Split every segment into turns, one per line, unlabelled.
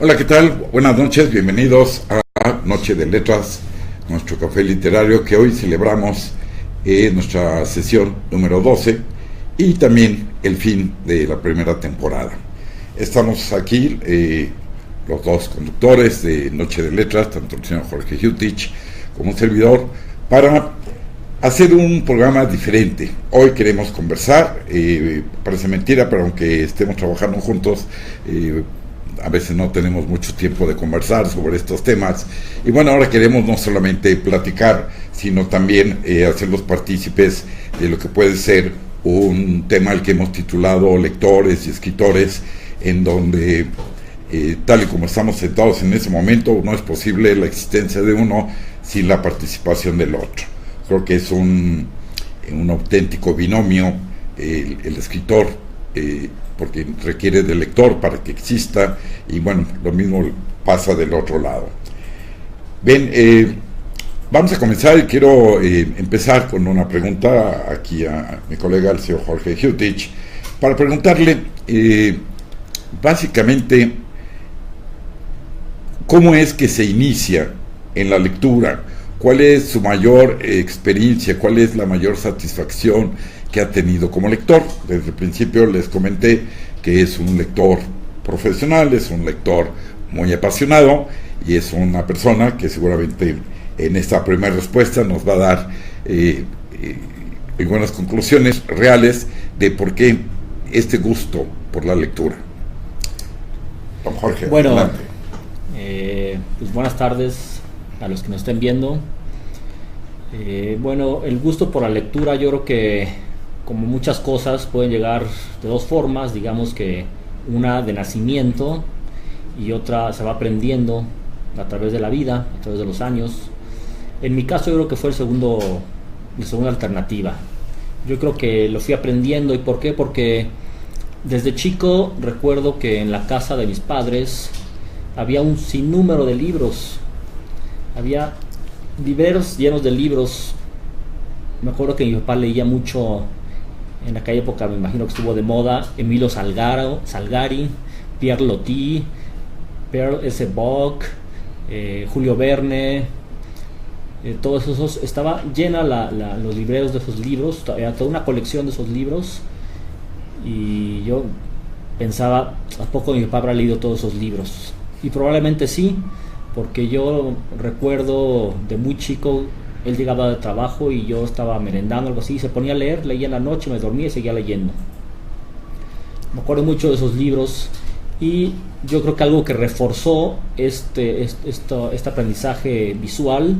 Hola, ¿qué tal? Buenas noches, bienvenidos a Noche de Letras, nuestro café literario que hoy celebramos nuestra sesión número 12 y también el fin de la primera temporada. Estamos aquí, los dos conductores de Noche de Letras, tanto el señor Jorge Jutich como un servidor, para hacer un programa diferente. Hoy queremos conversar, parece mentira, pero aunque estemos trabajando juntos, a veces no tenemos mucho tiempo de conversar sobre estos temas. Y bueno, ahora queremos no solamente platicar, sino también hacerlos partícipes de lo que puede ser un tema al que hemos titulado Lectores y Escritores, en donde, tal y como estamos sentados en ese momento, no es posible la existencia de uno sin la participación del otro. Creo que es un auténtico binomio el escritor, porque requiere del lector para que exista, y bueno, lo mismo pasa del otro lado. Bien, vamos a comenzar y quiero empezar con una pregunta aquí a mi colega, el señor Jorge Jutich, para preguntarle básicamente cómo es que se inicia en la lectura, cuál es su mayor experiencia, cuál es la mayor satisfacción que ha tenido como lector. Desde el principio les comenté que es un lector profesional, es un lector muy apasionado y es una persona que seguramente en esta primera respuesta nos va a dar algunas conclusiones reales de por qué este gusto por la lectura. Don Jorge,
bueno,
adelante.
Pues buenas tardes a los que nos estén viendo. Bueno, el gusto por la lectura, yo creo que como muchas cosas pueden llegar de dos formas, digamos que una de nacimiento y otra se va aprendiendo a través de la vida, a través de los años. En mi caso yo creo que fue la segunda alternativa. Yo creo que lo fui aprendiendo. ¿Y por qué? Porque desde chico recuerdo que en la casa de mis padres había un sinnúmero de libros, había liberos llenos de libros. Me acuerdo que mi papá leía mucho. En aquella época me imagino que estuvo de moda Emilio Salgari, Pierre Loti, Pearl S. Buck, Julio Verne, todos esos. Estaba llena los libreros de esos libros, era toda una colección de esos libros. Y yo pensaba, ¿a poco mi papá habrá leído todos esos libros? Y probablemente sí, porque yo recuerdo de muy chico. Él llegaba de trabajo y yo estaba merendando, algo así, se ponía a leer, leía en la noche, me dormía y seguía leyendo. Me acuerdo mucho de esos libros y yo creo que algo que reforzó este aprendizaje visual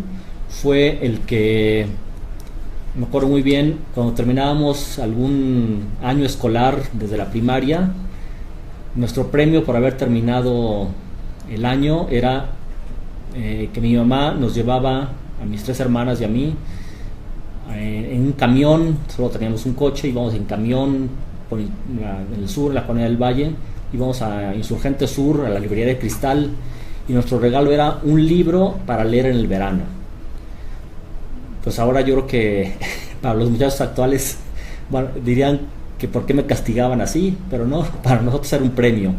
fue el que, me acuerdo muy bien, cuando terminábamos algún año escolar desde la primaria, nuestro premio por haber terminado el año era que mi mamá nos llevaba a mis tres hermanas y a mí en un camión. Solo teníamos un coche, íbamos en camión en el sur, en la Colonia del Valle, íbamos a Insurgente Sur, a la librería de Cristal, y nuestro regalo era un libro para leer en el verano. Pues ahora yo creo que para los muchachos actuales, bueno, dirían que por qué me castigaban así, pero no, para nosotros era un premio.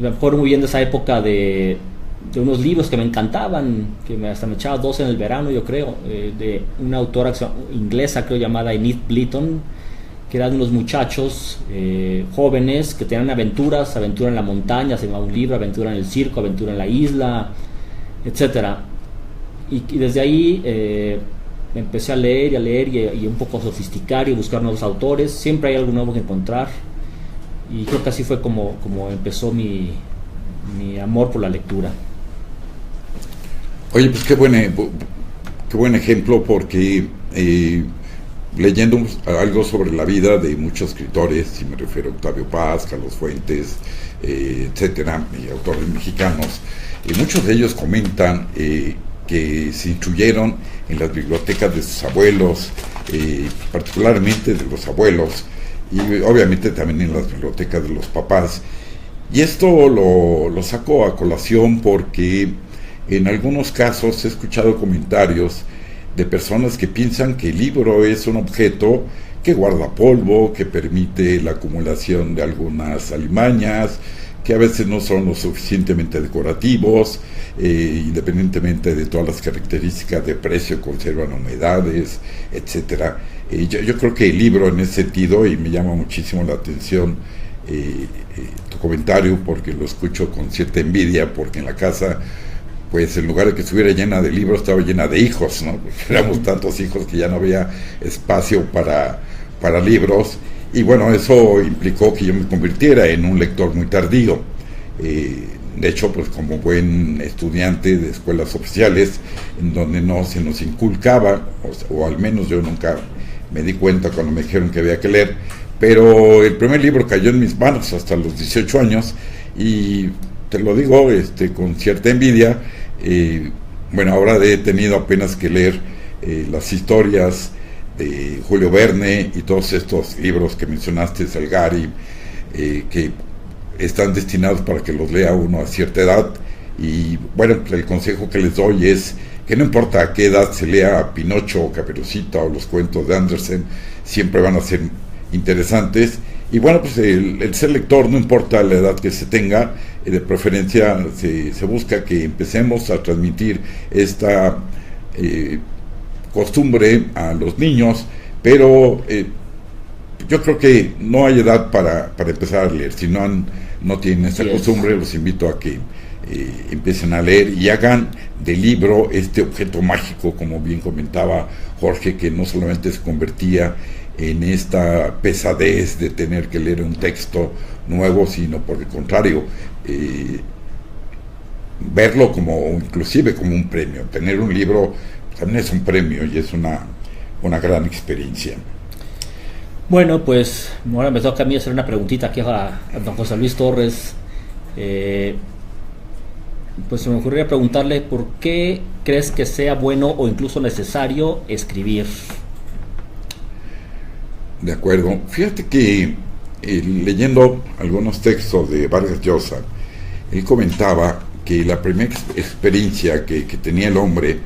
Me acuerdo muy bien de esa época de unos libros que me encantaban, que hasta me echaba dos en el verano, yo creo, de una autora inglesa, creo, llamada Enid Blyton, que eran unos muchachos jóvenes que tenían aventuras, aventura en la montaña, se llamaba un libro, aventura en el circo, aventura en la isla, etcétera. Y desde ahí me empecé a leer y un poco a sofisticar y buscar nuevos autores. Siempre hay algo nuevo que encontrar, y creo que así fue como empezó mi amor por la lectura.
Oye, pues qué buen ejemplo, porque leyendo algo sobre la vida de muchos escritores, si me refiero a Octavio Paz, Carlos Fuentes, etcétera, y autores mexicanos, muchos de ellos comentan que se instruyeron en las bibliotecas de sus abuelos, particularmente de los abuelos, y obviamente también en las bibliotecas de los papás. Y esto lo saco a colación porque en algunos casos he escuchado comentarios de personas que piensan que el libro es un objeto que guarda polvo, que permite la acumulación de algunas alimañas, que a veces no son lo suficientemente decorativos, independientemente de todas las características de precio, conservan humedades, etcétera. Yo creo que el libro en ese sentido, y me llama muchísimo la atención tu comentario, porque lo escucho con cierta envidia, porque en la casa, pues en lugar de que estuviera llena de libros, estaba llena de hijos, ¿no? Porque éramos tantos hijos que ya no había espacio para libros, y bueno, eso implicó que yo me convirtiera en un lector muy tardío. De hecho, pues como buen estudiante de escuelas oficiales, en donde no se nos inculcaba, o al menos yo nunca me di cuenta cuando me dijeron que había que leer, pero el primer libro cayó en mis manos hasta los 18 años, y te lo digo con cierta envidia. Bueno, ahora he tenido apenas que leer las historias de Julio Verne y todos estos libros que mencionaste, Salgari, que están destinados para que los lea uno a cierta edad. Y bueno, pues el consejo que les doy es que no importa a qué edad se lea Pinocho, Caperucita o los cuentos de Andersen, siempre van a ser interesantes. Y bueno, pues el ser lector, no importa la edad que se tenga, de preferencia se busca que empecemos a transmitir esta costumbre a los niños, pero yo creo que no hay edad para empezar a leer. Si no tienen esa costumbre, los invito a que empiecen a leer y hagan del libro este objeto mágico, como bien comentaba Jorge, que no solamente se convertía en esta pesadez de tener que leer un texto nuevo, sino por el contrario, verlo inclusive como un premio. Tener un libro también es un premio y es una gran experiencia.
Bueno, pues ahora me toca a mí hacer una preguntita aquí a don José Luis Torres. Pues se me ocurriría preguntarle por qué crees que sea bueno o incluso necesario escribir.
De acuerdo. Fíjate que leyendo algunos textos de Vargas Llosa, él comentaba que la primera experiencia que tenía el hombre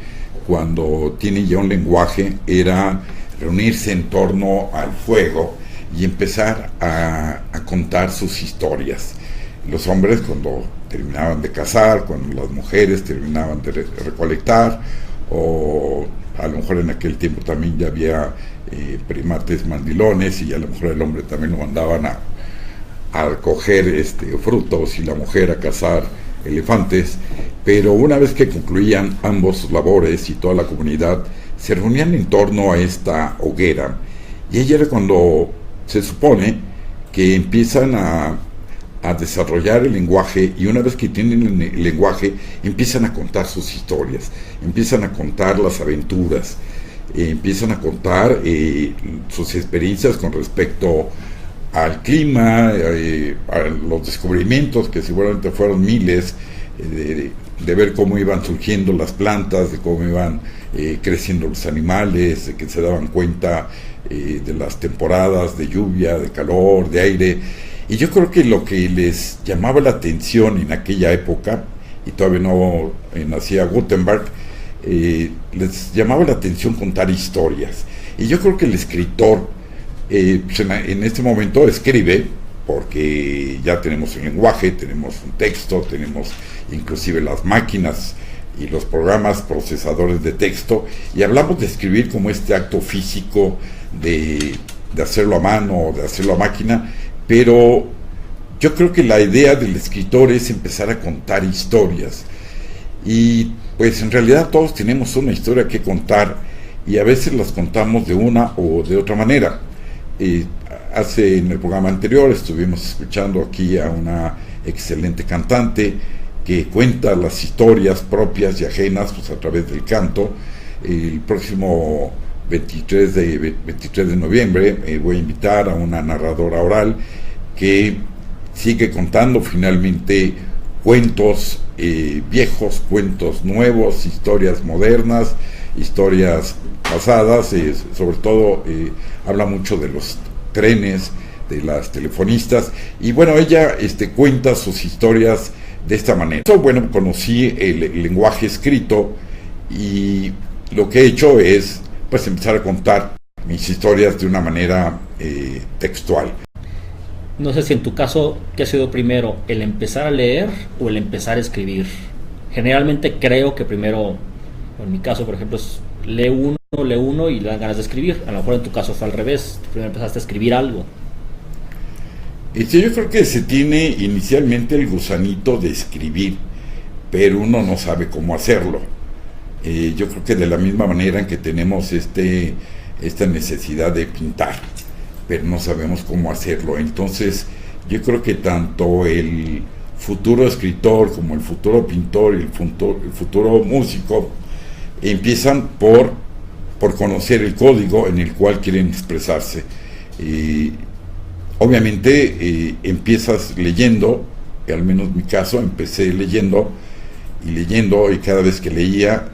cuando tiene ya un lenguaje era reunirse en torno al fuego y empezar a contar sus historias. Los hombres cuando terminaban de cazar, cuando las mujeres terminaban de recolectar, o a lo mejor en aquel tiempo también ya había primates mandilones, y a lo mejor el hombre también lo mandaban a recoger frutos y la mujer a cazar elefantes. Pero una vez que concluían ambos sus labores y toda la comunidad se reunían en torno a esta hoguera, y ahí era cuando se supone que empiezan a desarrollar el lenguaje, y una vez que tienen el lenguaje empiezan a contar sus historias, empiezan a contar las aventuras, empiezan a contar sus experiencias con respecto al clima, a los descubrimientos, que seguramente fueron miles, de ver cómo iban surgiendo las plantas, de cómo iban creciendo los animales, de que se daban cuenta de las temporadas de lluvia, de calor, de aire. Y yo creo que lo que les llamaba la atención en aquella época, y todavía no nacía Gutenberg, les llamaba la atención contar historias. Y yo creo que el escritor pues en este momento escribe porque ya tenemos el lenguaje, tenemos un texto, tenemos inclusive las máquinas y los programas procesadores de texto, y hablamos de escribir como este acto físico de hacerlo a mano o de hacerlo a máquina. Pero yo creo que la idea del escritor es empezar a contar historias, y pues en realidad todos tenemos una historia que contar, y a veces las contamos de una o de otra manera. En el programa anterior estuvimos escuchando aquí a una excelente cantante que cuenta las historias propias y ajenas pues a través del canto. El próximo 23 de noviembre voy a invitar a una narradora oral que sigue contando finalmente cuentos viejos, cuentos nuevos, historias modernas, historias pasadas. Sobre todo habla mucho de los trenes, de las telefonistas, y bueno, ella cuenta sus historias de esta manera. Bueno, conocí el lenguaje escrito, y lo que he hecho es pues empezar a contar mis historias de una manera textual.
No sé si en tu caso, ¿qué ha sido primero, el empezar a leer o el empezar a escribir? Generalmente creo que primero, en mi caso, por ejemplo, es lee uno y le dan ganas de escribir. A lo mejor en tu caso fue al revés, primero empezaste a escribir algo.
Yo creo que se tiene inicialmente el gusanito de escribir, pero uno no sabe cómo hacerlo. Yo creo que de la misma manera en que tenemos esta necesidad de pintar, pero no sabemos cómo hacerlo. Entonces, yo creo que tanto el futuro escritor como el futuro pintor y el futuro músico empiezan por conocer el código en el cual quieren expresarse. Obviamente empiezas leyendo, al menos en mi caso, empecé leyendo, y cada vez que leía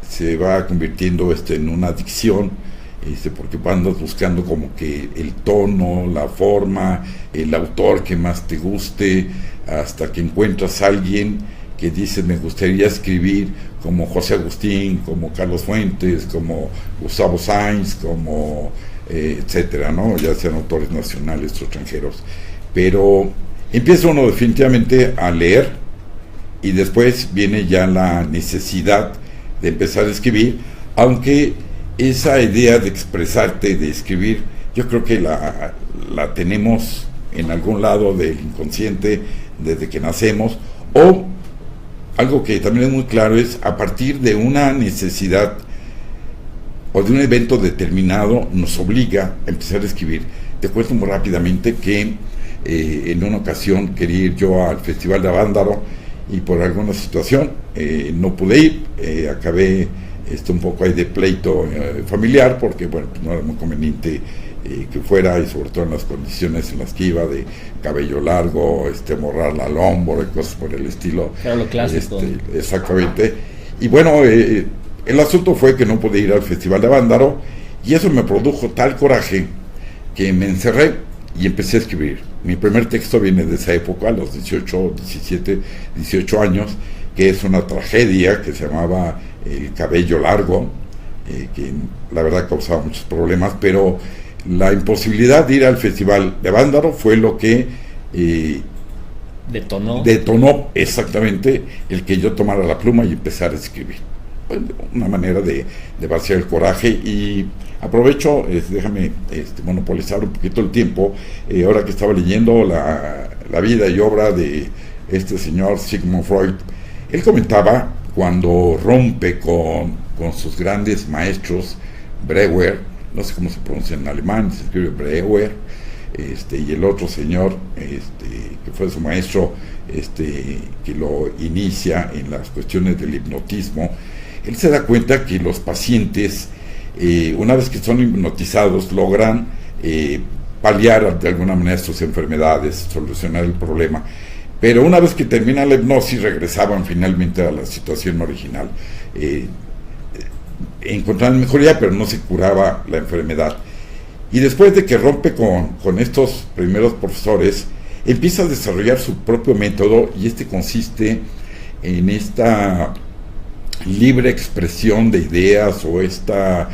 se va convirtiendo en una adicción, porque andas buscando como que el tono, la forma, el autor que más te guste, hasta que encuentras a alguien que dice: me gustaría escribir como José Agustín, como Carlos Fuentes, como Gustavo Sainz, como etcétera, ¿no? Ya sean autores nacionales o extranjeros. Pero empieza uno definitivamente a leer, y después viene ya la necesidad de empezar a escribir, aunque esa idea de expresarte, de escribir, yo creo que la tenemos en algún lado del inconsciente desde que nacemos, o algo que también es muy claro es a partir de una necesidad o de un evento determinado nos obliga a empezar a escribir. Te cuento muy rápidamente que en una ocasión quería ir yo al Festival de Avándaro y por alguna situación no pude ir, acabé un poco ahí de pleito familiar, porque bueno, pues no era muy conveniente que fuera, y sobre todo en las condiciones en las que iba, de cabello largo, morral al hombro y cosas por el estilo.
Era lo clásico.
Exactamente. Y bueno, el asunto fue que no pude ir al Festival de Avándaro, y eso me produjo tal coraje que me encerré y empecé a escribir. Mi primer texto viene de esa época, a los 18 años, que es una tragedia que se llamaba El cabello largo, que la verdad causaba muchos problemas, pero la imposibilidad de ir al Festival de Avándaro fue lo que detonó exactamente el que yo tomara la pluma y empezara a escribir. Pues, una manera de vaciar el coraje. Y aprovecho, déjame monopolizar un poquito el tiempo, ahora que estaba leyendo la vida y obra de este señor Sigmund Freud. Él comentaba, cuando rompe con sus grandes maestros, Breuer, no sé cómo se pronuncia en alemán, se escribe Breuer, y el otro señor que fue su maestro, que lo inicia en las cuestiones del hipnotismo. Él se da cuenta que los pacientes, una vez que son hipnotizados, logran paliar de alguna manera sus enfermedades, solucionar el problema, pero una vez que termina la hipnosis regresaban finalmente a la situación original. Encontraban mejoría, pero no se curaba la enfermedad. Y después de que rompe con estos primeros profesores, empieza a desarrollar su propio método, y consiste en esta libre expresión de ideas, o esta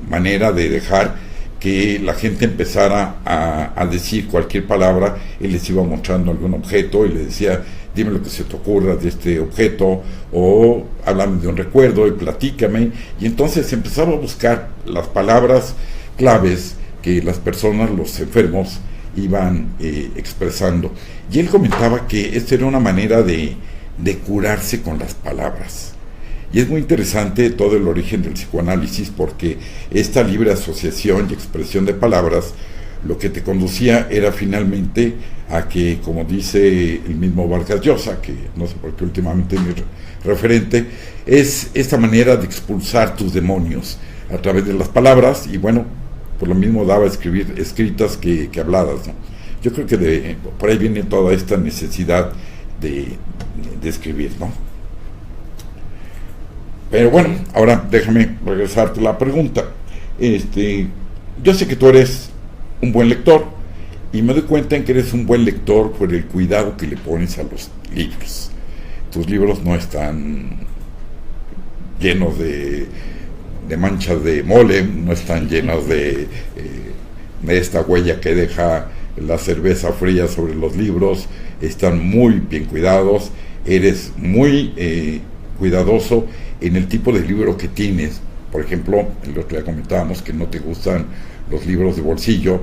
manera de dejar que la gente empezara a decir cualquier palabra. Él les iba mostrando algún objeto y le decía: dime lo que se te ocurra de este objeto, o háblame de un recuerdo y platícame. Y entonces empezaba a buscar las palabras claves que las personas, los enfermos, iban expresando. Y él comentaba que esta era una manera de curarse con las palabras. Y es muy interesante todo el origen del psicoanálisis, porque esta libre asociación y expresión de palabras lo que te conducía era finalmente a que, como dice el mismo Vargas Llosa, que no sé por qué últimamente es mi referente, es esta manera de expulsar tus demonios a través de las palabras. Y bueno, por lo mismo daba escribir escritas que habladas, ¿no? Yo creo que por ahí viene toda esta necesidad de escribir, ¿no? Pero bueno, ahora déjame regresarte la pregunta. Yo sé que tú eres un buen lector, y me doy cuenta en que eres un buen lector por el cuidado que le pones a los libros. Tus libros no están llenos de manchas de mole, no están llenos de esta huella que deja la cerveza fría sobre los libros, están muy bien cuidados, eres muy cuidadoso en el tipo de libro que tienes. Por ejemplo, el otro día comentábamos que no te gustan los libros de bolsillo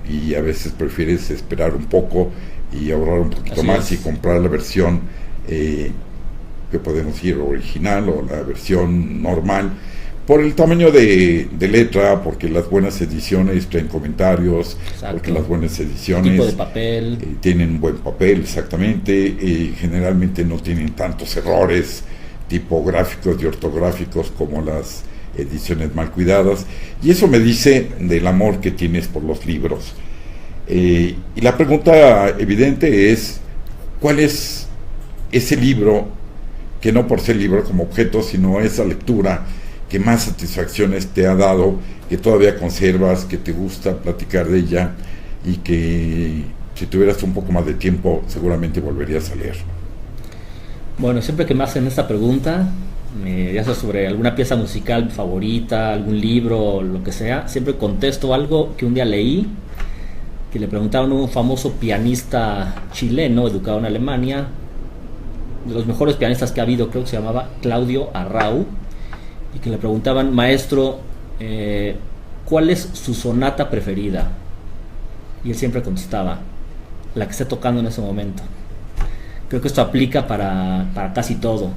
y a veces prefieres esperar un poco y ahorrar un poquito más y comprar la versión que podemos decir original o la versión normal, por el tamaño de letra, porque las buenas ediciones traen comentarios. Exacto. Porque las buenas ediciones
tipo de papel.
Tienen buen papel, exactamente, generalmente no tienen tantos errores tipográficos y ortográficos como las ediciones mal cuidadas, y eso me dice del amor que tienes por los libros. Y la pregunta evidente es, ¿cuál es ese libro que no por ser libro como objeto, sino esa lectura que más satisfacciones te ha dado, que todavía conservas, que te gusta platicar de ella y que si tuvieras un poco más de tiempo seguramente volverías a leer?
Bueno, siempre que me hacen esta pregunta, ya sea sobre alguna pieza musical favorita, algún libro, lo que sea, siempre contesto algo que un día leí, que le preguntaron a un famoso pianista chileno educado en Alemania, de los mejores pianistas que ha habido, creo que se llamaba Claudio Arrau, y que le preguntaban: maestro, ¿cuál es su sonata preferida? Y él siempre contestaba: la que esté tocando en ese momento. Creo que esto aplica para casi todo.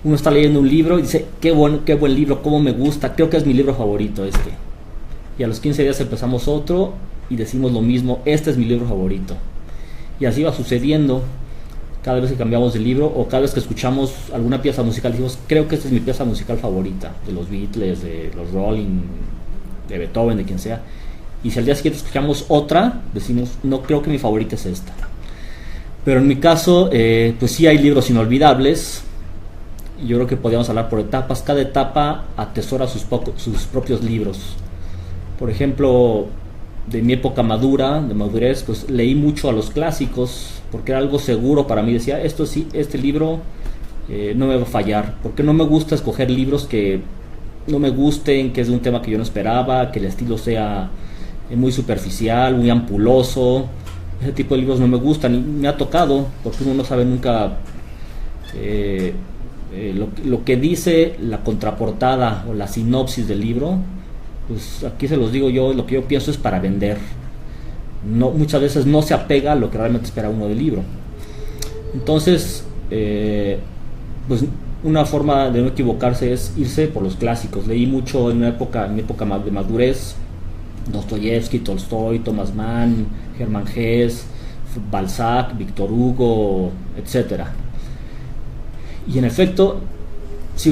Uno está leyendo un libro y dice: qué buen libro, cómo me gusta, creo que es mi libro favorito este. Y a los 15 días empezamos otro y decimos lo mismo: este es mi libro favorito. Y así va sucediendo cada vez que cambiamos de libro, o cada vez que escuchamos alguna pieza musical decimos: creo que esta es mi pieza musical favorita, de los Beatles, de los Rolling, de Beethoven, de quien sea. Y si al día siguiente escuchamos otra, decimos: no, creo que mi favorita es esta. Pero en mi caso, pues sí hay libros inolvidables. Yo creo que podríamos hablar por etapas. Cada etapa atesora sus propios libros. Por ejemplo, de mi época madura, de madurez, pues leí mucho a los clásicos, porque era algo seguro para mí. Decía: esto sí, este libro no me va a fallar, porque no me gusta escoger libros que no me gusten, que es de un tema que yo no esperaba, que el estilo sea muy superficial, muy ampuloso. Ese tipo de libros no me gustan, y me ha tocado, porque uno no sabe nunca lo que dice la contraportada o la sinopsis del libro. Pues aquí se los digo yo, lo que yo pienso es para vender. No, muchas veces no se apega a lo que realmente espera uno del libro. Entonces, pues una forma de no equivocarse es irse por los clásicos. Leí mucho en mi época de madurez: Dostoyevsky, Tolstoy, Thomas Mann, Hermann Hesse, Balzac, Víctor Hugo, etc. Y en efecto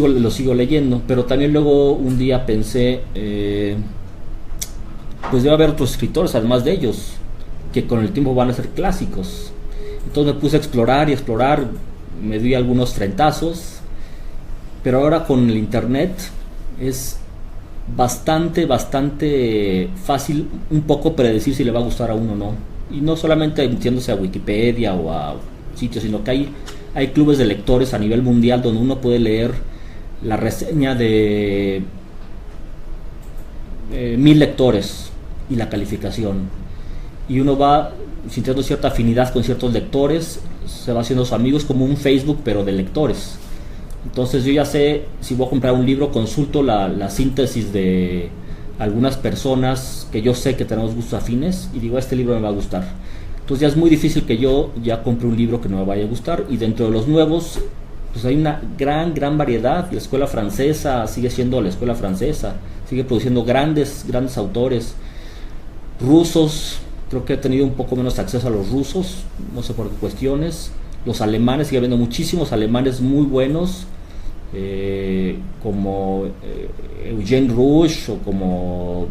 lo sigo leyendo, pero también luego un día pensé, pues debe haber otros escritores además de ellos que con el tiempo van a ser clásicos. Entonces me puse a explorar, me di algunos frentazos, pero ahora con el internet es bastante fácil un poco predecir si le va a gustar a uno o no. Y no solamente metiéndose a Wikipedia o a sitios, sino que hay clubes de lectores a nivel mundial donde uno puede leer la reseña de 1000 lectores y la calificación, y uno va sintiendo cierta afinidad con ciertos lectores, se va haciendo sus amigos, como un Facebook pero de lectores. Entonces yo ya sé, si voy a comprar un libro, consulto la síntesis de algunas personas que yo sé que tenemos gustos afines y digo: este libro me va a gustar. Entonces ya es muy difícil que yo ya compre un libro que no me vaya a gustar. Y dentro de los nuevos, pues hay una gran variedad. La escuela francesa sigue siendo la escuela francesa, sigue produciendo grandes autores. Rusos, creo que he tenido un poco menos acceso a los rusos, no sé por qué cuestiones. Los alemanes, sigue habiendo muchísimos alemanes muy buenos, como Eugene Rouge, o como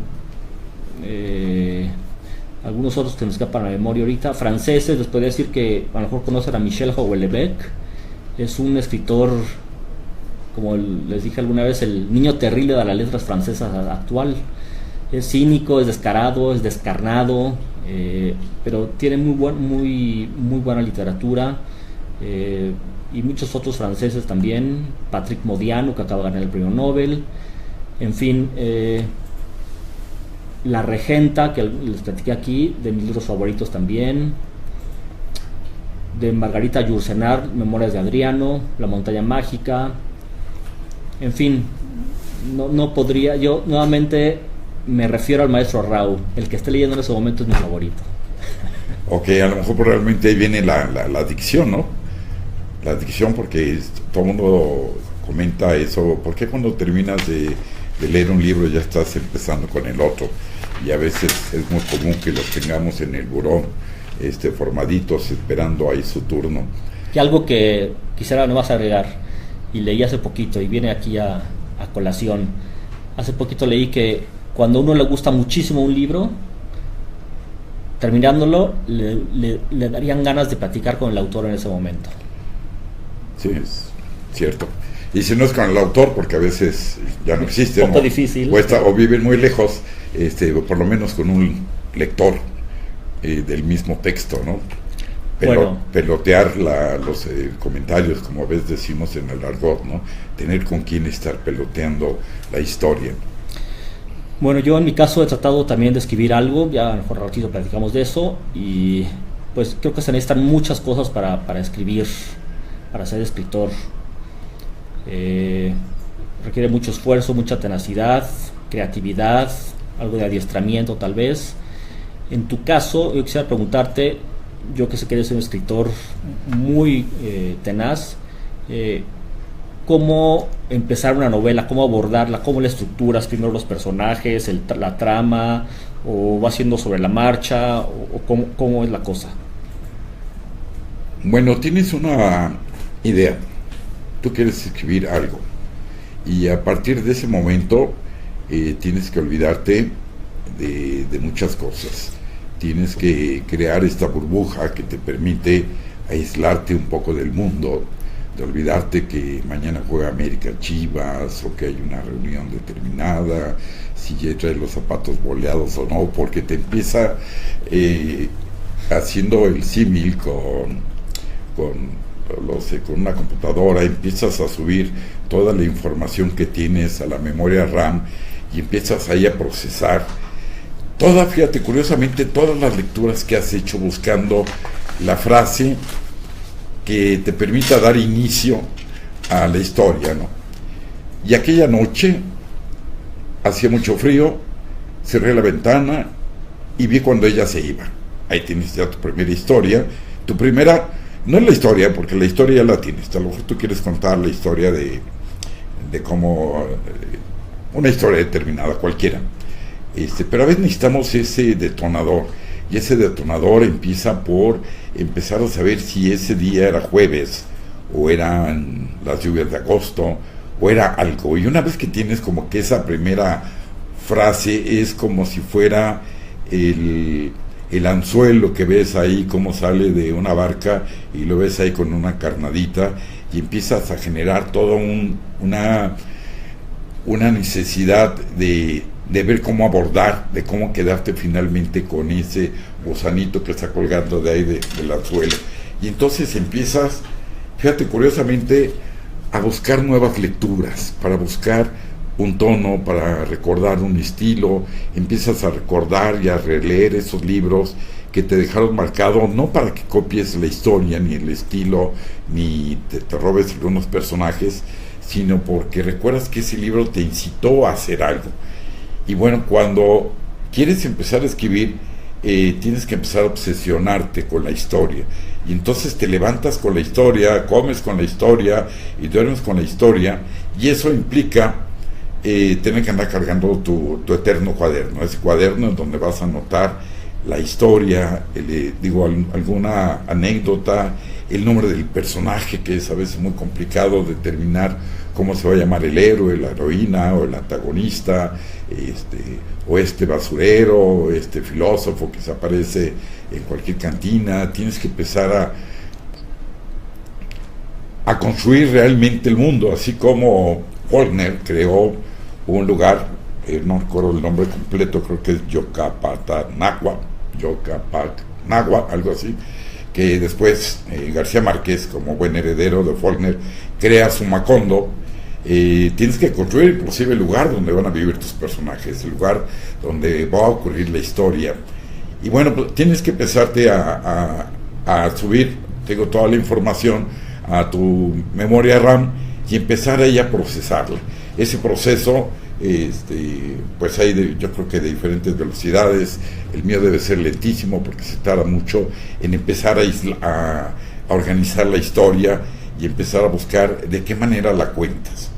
algunos otros que me escapan a la memoria ahorita. Franceses, les podría decir que a lo mejor conocen a Michel Houellebecq. Es un escritor, como les dije alguna vez, el niño terrible de las letras francesas actual. Es cínico, es descarado, es descarnado, pero tiene muy buena literatura. Y muchos otros franceses también, Patrick Modiano, que acaba de ganar el premio Nobel. En fin, La Regenta, que les platiqué aquí, de mis libros favoritos también. De Margarita Yourcenar, Memorias de Adriano, La Montaña Mágica. En fin, no podría, yo nuevamente me refiero al maestro Rau, el que esté leyendo en ese momento es mi favorito.
Ok, a lo mejor realmente ahí viene la adicción, ¿no? La adicción, porque todo el mundo comenta eso. ¿Por qué cuando terminas de leer un libro ya estás empezando con el otro? Y a veces es muy común que los tengamos en el buró, formaditos, esperando ahí su turno.
Y algo que quisiera no vas a agregar, y leí hace poquito, y viene aquí a colación. Hace poquito leí que cuando a uno le gusta muchísimo un libro, terminándolo, le darían ganas de platicar con el autor en ese momento.
Sí, es cierto. Y si no es con el autor, porque a veces ya no existe,
un poco
¿no?
difícil.
O viven muy lejos, por lo menos con un lector del mismo texto, ¿no? Pelotear los comentarios, como a veces decimos en el argot, ¿no? Tener con quién estar peloteando la historia.
Bueno, yo en mi caso he tratado también de escribir algo, ya a lo mejor ratito platicamos de eso, y pues creo que se necesitan muchas cosas para escribir, para ser escritor. Requiere mucho esfuerzo, mucha tenacidad, creatividad, algo de adiestramiento tal vez. En tu caso, yo quisiera preguntarte, yo que sé que eres un escritor muy tenaz, ¿cómo empezar una novela? ¿Cómo abordarla? ¿Cómo la estructuras? Primero los personajes, la trama, o va siendo sobre la marcha, o cómo es la cosa.
Bueno, tienes una idea, tú quieres escribir algo, y a partir de ese momento tienes que olvidarte de muchas cosas. Tienes que crear esta burbuja que te permite aislarte un poco del mundo, de olvidarte que mañana juega América Chivas, o que hay una reunión determinada, si ya traes los zapatos boleados o no, porque te empieza haciendo el símil con una computadora, empiezas a subir toda la información que tienes a la memoria RAM y empiezas ahí a procesar fíjate, curiosamente, todas las lecturas que has hecho buscando la frase que te permita dar inicio a la historia, ¿no? Y aquella noche hacía mucho frío, cerré la ventana y vi cuando ella se iba. Ahí tienes ya tu primera historia. Tu primera, no es la historia, porque la historia ya la tienes. A lo mejor tú quieres contar la historia de cómo, una historia determinada, cualquiera. Pero a veces necesitamos ese detonador, y ese detonador empieza por empezar a saber si ese día era jueves, o eran las lluvias de agosto, o era algo. Y una vez que tienes como que esa primera frase, es como si fuera el anzuelo que ves ahí, como sale de una barca, y lo ves ahí con una carnadita, y empiezas a generar toda una necesidad de ver cómo abordar, de cómo quedarte finalmente con ese gusanito que está colgando de ahí del anzuelo. Y entonces empiezas, fíjate, curiosamente, a buscar nuevas lecturas, para buscar un tono, para recordar un estilo. Empiezas a recordar y a releer esos libros que te dejaron marcado, no para que copies la historia, ni el estilo, ni te robes algunos personajes, sino porque recuerdas que ese libro te incitó a hacer algo. Y bueno, cuando quieres empezar a escribir, tienes que empezar a obsesionarte con la historia. Y entonces te levantas con la historia, comes con la historia y duermes con la historia. Y eso implica tener que andar cargando tu eterno cuaderno. Ese cuaderno en donde vas a anotar la historia, alguna anécdota, el nombre del personaje, que es a veces muy complicado determinar cómo se va a llamar el héroe, la heroína, o el antagonista, o basurero, o filósofo que se aparece en cualquier cantina. Tienes que empezar a construir realmente el mundo, así como Faulkner creó un lugar, no recuerdo el nombre completo, creo que es Yocapatanagua, algo así, que después García Márquez, como buen heredero de Faulkner, crea su Macondo, tienes que construir inclusive el lugar donde van a vivir tus personajes, el lugar donde va a ocurrir la historia. Y bueno, pues tienes que empezarte a subir, tengo toda la información a tu memoria RAM y empezar ahí a procesarla. Ese proceso, pues hay yo creo que de diferentes velocidades. El mío debe ser lentísimo porque se tarda mucho en empezar a organizar la historia y empezar a buscar de qué manera la cuentas.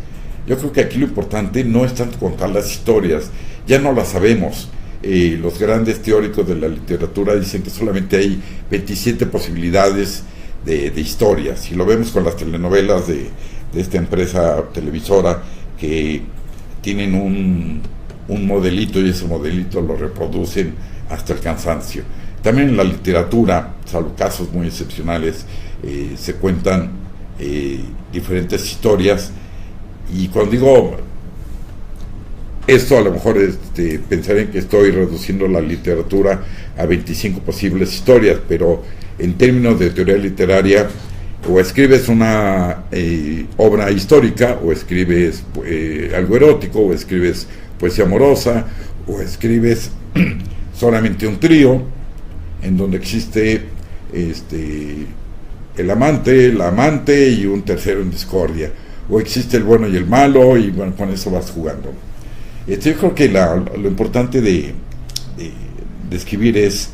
Yo creo que aquí lo importante no es tanto contar las historias, ya no las sabemos. Los grandes teóricos de la literatura dicen que solamente hay 27 posibilidades de historias, y lo vemos con las telenovelas de esta empresa televisora que tienen un modelito y ese modelito lo reproducen hasta el cansancio. También en la literatura, salvo casos muy excepcionales, se cuentan diferentes historias, y cuando digo esto, a lo mejor pensaré que estoy reduciendo la literatura a 25 posibles historias, pero en términos de teoría literaria, o escribes una obra histórica, o escribes algo erótico, o escribes poesía amorosa, o escribes solamente un trío en donde existe el amante, la amante y un tercero en discordia, o existe el bueno y el malo, y bueno, con eso vas jugando. Yo creo que lo importante de escribir es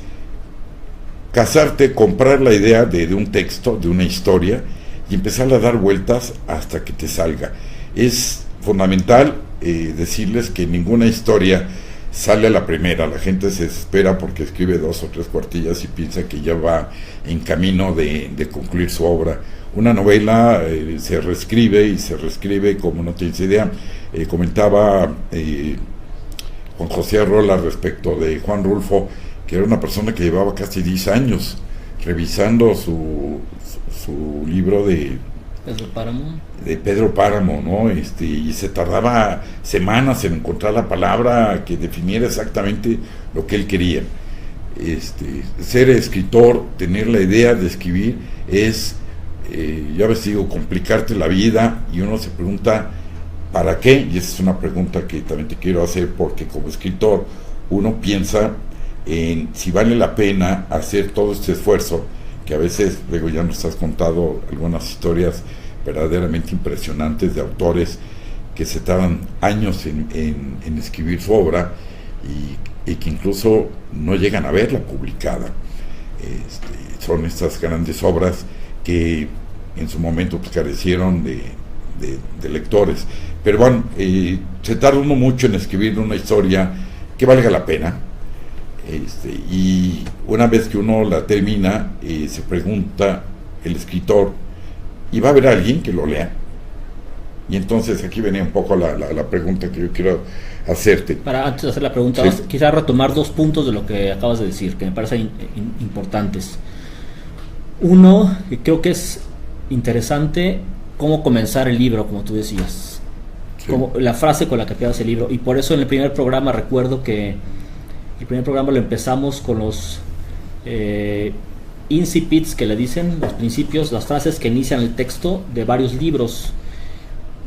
casarte, comprar la idea de un texto, de una historia, y empezar a dar vueltas hasta que te salga. Es fundamental decirles que ninguna historia sale a la primera. La gente se desespera porque escribe 2 o 3 cuartillas y piensa que ya va en camino de concluir su obra. Una novela se reescribe y se reescribe como no tienes idea. Comentaba Juan José Arrola respecto de Juan Rulfo, que era una persona que llevaba casi 10 años revisando su libro de Pedro Páramo, ¿no? Y se tardaba semanas en encontrar la palabra que definiera exactamente lo que él quería. Ser escritor, tener la idea de escribir es, ya ves, digo, complicarte la vida, y uno se pregunta ¿para qué? Y esa es una pregunta que también te quiero hacer, porque como escritor uno piensa en si vale la pena hacer todo este esfuerzo, que a veces, luego ya nos has contado algunas historias verdaderamente impresionantes de autores que se tardan años en escribir su obra y que incluso no llegan a verla publicada. Son estas grandes obras que en su momento pues carecieron de lectores, pero bueno, se tarda uno mucho en escribir una historia que valga la pena. Y una vez que uno la termina, se pregunta el escritor, ¿y va a haber alguien que lo lea? Y entonces aquí venía un poco la pregunta que yo quiero hacerte.
Para antes de hacer la pregunta, sí, quisiera retomar 2 puntos de lo que acabas de decir, que me parecen importantes. Uno, que creo que es interesante, cómo comenzar el libro, como tú decías. Sí. Como la frase con la que empiezas el libro. Y por eso en el primer programa recuerdo que el primer programa lo empezamos con los incipits, que le dicen, los principios, las frases que inician el texto de varios libros.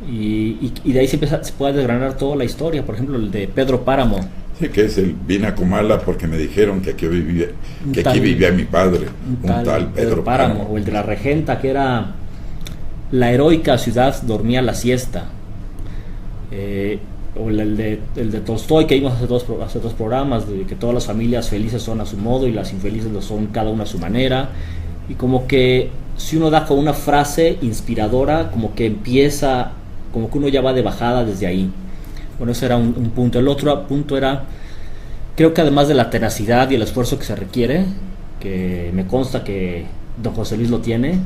Y de ahí se puede desgranar toda la historia. Por ejemplo, el de Pedro Páramo.
Sí, que es el vine a Comala porque me dijeron que aquí vivía mi padre, un tal Pedro Páramo.
O el de la regenta, que era: la heroica ciudad dormía la siesta. O el de Tolstoy, que vimos hace dos programas, de que todas las familias felices son a su modo y las infelices lo son cada una a su manera. Y como que si uno da con una frase inspiradora, como que empieza, como que uno ya va de bajada desde ahí. Bueno, ese era un punto. El otro punto era, creo que además de la tenacidad y el esfuerzo que se requiere, que me consta que don José Luis lo tiene,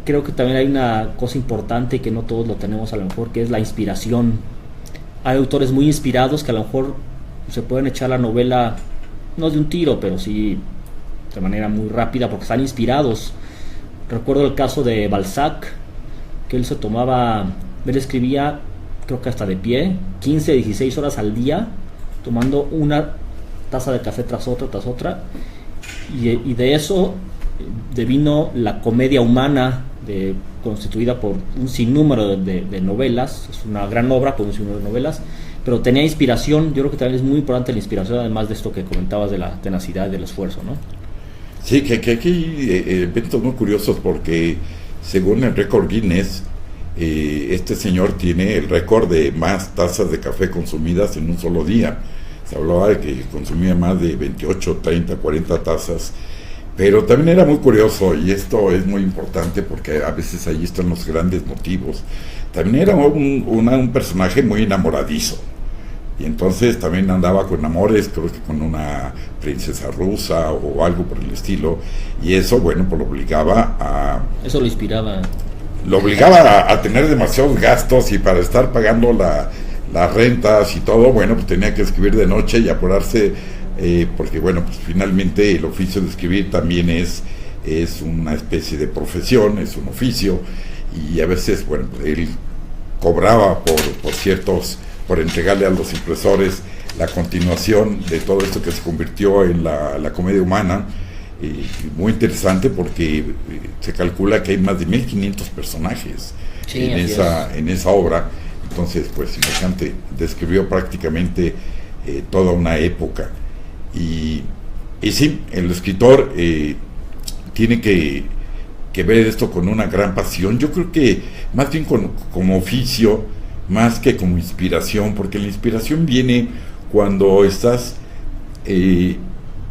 creo que también hay una cosa importante que no todos lo tenemos a lo mejor, que es la inspiración. Hay autores muy inspirados que a lo mejor se pueden echar la novela, no de un tiro, pero sí de manera muy rápida, porque están inspirados. Recuerdo el caso de Balzac, que él escribía, creo que hasta de pie, 15, 16 horas al día, tomando una taza de café tras otra, y de eso devino la comedia humana constituida por un sinnúmero de novelas. Es una gran obra por un sinnúmero de novelas, pero tenía inspiración. Yo creo que también es muy importante la inspiración, además de esto que comentabas de la tenacidad y del esfuerzo, ¿no?
Sí, que aquí hay eventos muy curiosos porque según el récord Guinness, este señor tiene el récord de más tazas de café consumidas en un solo día. Se hablaba de que consumía más de 28, 30, 40 tazas, pero también era muy curioso, y esto es muy importante porque a veces ahí están los grandes motivos. También era un personaje muy enamoradizo, y entonces también andaba con amores, creo que con una princesa rusa o algo por el estilo, y eso, bueno, pues lo obligaba a...
Eso lo inspiraba.
Lo obligaba a tener demasiados gastos, y para estar pagando las rentas y todo, bueno, pues tenía que escribir de noche y apurarse, porque, bueno, pues finalmente el oficio de escribir también es una especie de profesión, es un oficio, y a veces, bueno, pues él cobraba por entregarle a los impresores la continuación de todo esto que se convirtió en la comedia humana. Muy interesante porque se calcula que hay más de 1500 personajes en esa obra. Entonces, pues imagínate, describió prácticamente toda una época. Y sí, el escritor tiene que ver esto con una gran pasión. Yo creo que más bien como oficio, más que como inspiración, porque la inspiración viene cuando estás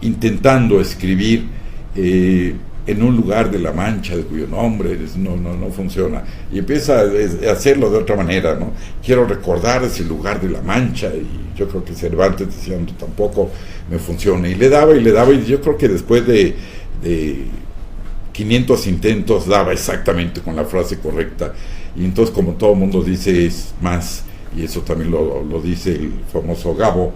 intentando escribir en un lugar de la Mancha de cuyo nombre no funciona, y empieza a hacerlo de otra manera, ¿no? Quiero recordar ese lugar de la Mancha, y yo creo que Cervantes decía, tampoco me funciona, y le daba, y yo creo que después de 500 intentos daba exactamente con la frase correcta, y entonces, como todo el mundo dice, es más, y eso también lo dice el famoso Gabo,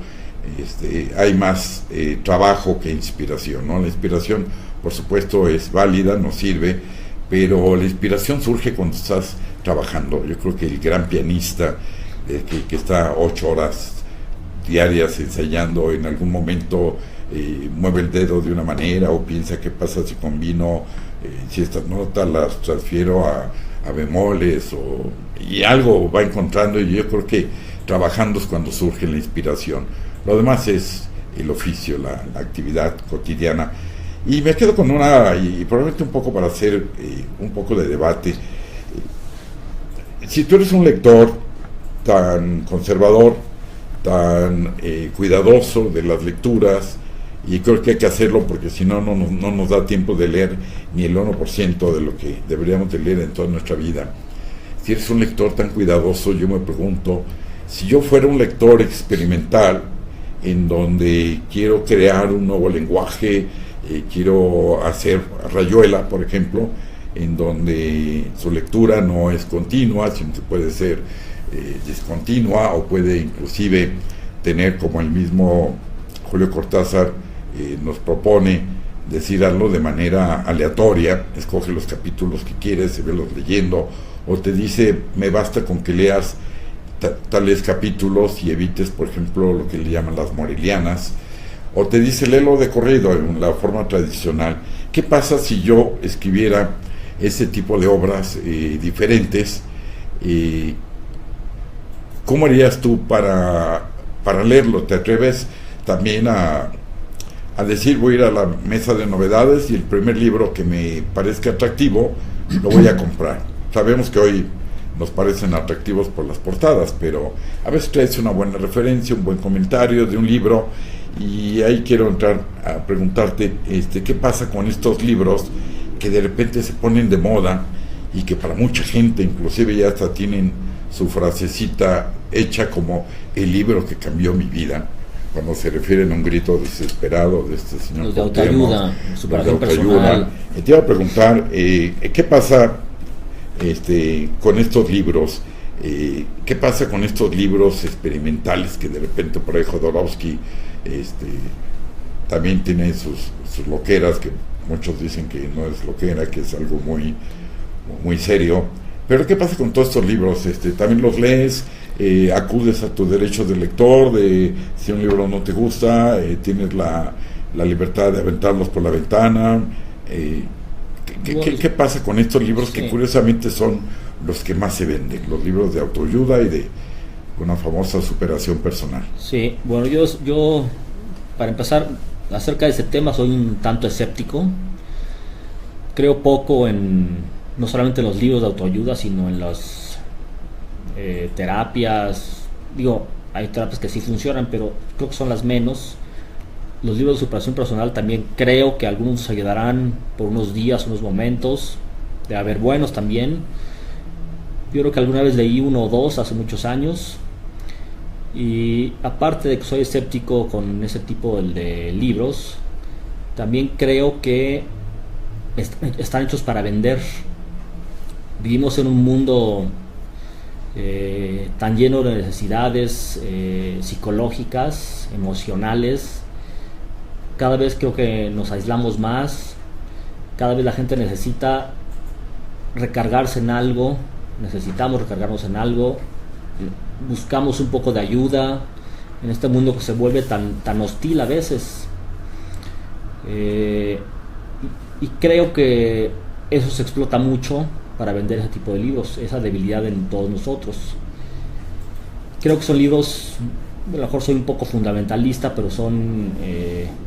hay más trabajo que inspiración, ¿no? La inspiración, por supuesto, es válida, nos sirve, pero la inspiración surge cuando estás trabajando. Yo creo que el gran pianista que está 8 horas diarias ensayando, en algún momento mueve el dedo de una manera, o piensa qué pasa si combino, si estas notas las transfiero a bemoles, y algo va encontrando, y yo creo que trabajando es cuando surge la inspiración. Lo demás es el oficio, la actividad cotidiana. Y me quedo con una, y probablemente un poco para hacer un poco de debate. Si tú eres un lector tan conservador, tan cuidadoso de las lecturas, y creo que hay que hacerlo porque si no nos da tiempo de leer ni el 1% de lo que deberíamos de leer en toda nuestra vida. Si eres un lector tan cuidadoso, yo me pregunto, si yo fuera un lector experimental, en donde quiero crear un nuevo lenguaje, quiero hacer rayuela, por ejemplo, en donde su lectura no es continua, sino que puede ser discontinua, o puede inclusive tener, como el mismo Julio Cortázar nos propone, decirlo de manera aleatoria, escoge los capítulos que quieres, se velos leyendo, o te dice, me basta con que leas tales capítulos y evites, por ejemplo, lo que le llaman las morelianas, o te dice, léelo de corrido en la forma tradicional. ¿Qué pasa si yo escribiera ese tipo de obras diferentes? ¿Cómo harías tú para leerlo? ¿Te atreves también a decir, voy a ir a la mesa de novedades y el primer libro que me parezca atractivo lo voy a comprar? Sabemos que hoy nos parecen atractivos por las portadas, pero a veces traes una buena referencia, un buen comentario de un libro, y ahí quiero entrar a preguntarte, ¿qué pasa con estos libros que de repente se ponen de moda y que para mucha gente inclusive ya hasta tienen su frasecita hecha como el libro que cambió mi vida, cuando se refieren a un grito desesperado de este señor?
Los de autoayuda, superación personal.
Te iba a preguntar, ¿qué pasa con estos libros? ¿Qué pasa con estos libros experimentales que de repente por ahí Jodorowsky también tiene sus loqueras, que muchos dicen que no es loquera, que es algo muy, muy serio? Pero ¿qué pasa con todos estos libros? ¿También los lees? ¿Acudes a tu derecho de lector? Si un libro no te gusta, tienes la libertad de aventarlos por la ventana. ¿Qué pasa con estos libros que
sí,
curiosamente son los que más se venden? Los libros de autoayuda y de una famosa superación personal.
sí, bueno, yo para empezar, acerca de ese tema soy un tanto escéptico. Creo poco no solamente en los libros de autoayuda, sino en las terapias. Digo, hay terapias que sí funcionan, pero creo que son las menos. Los libros de superación personal también creo que algunos nos ayudarán por unos días, unos momentos. De haber buenos también. Yo creo que alguna vez leí uno o dos hace muchos años. Y aparte de que soy escéptico con ese tipo de libros, también creo que están hechos para vender. Vivimos en un mundo tan lleno de necesidades psicológicas, emocionales. Cada vez creo que nos aislamos más. Cada vez la gente necesita recargarse en algo. Necesitamos recargarnos en algo. Buscamos un poco de ayuda en este mundo que se vuelve tan hostil a veces. Y creo que eso se explota mucho para vender ese tipo de libros, esa debilidad en todos nosotros. Creo que son libros, a lo mejor soy un poco fundamentalista, pero son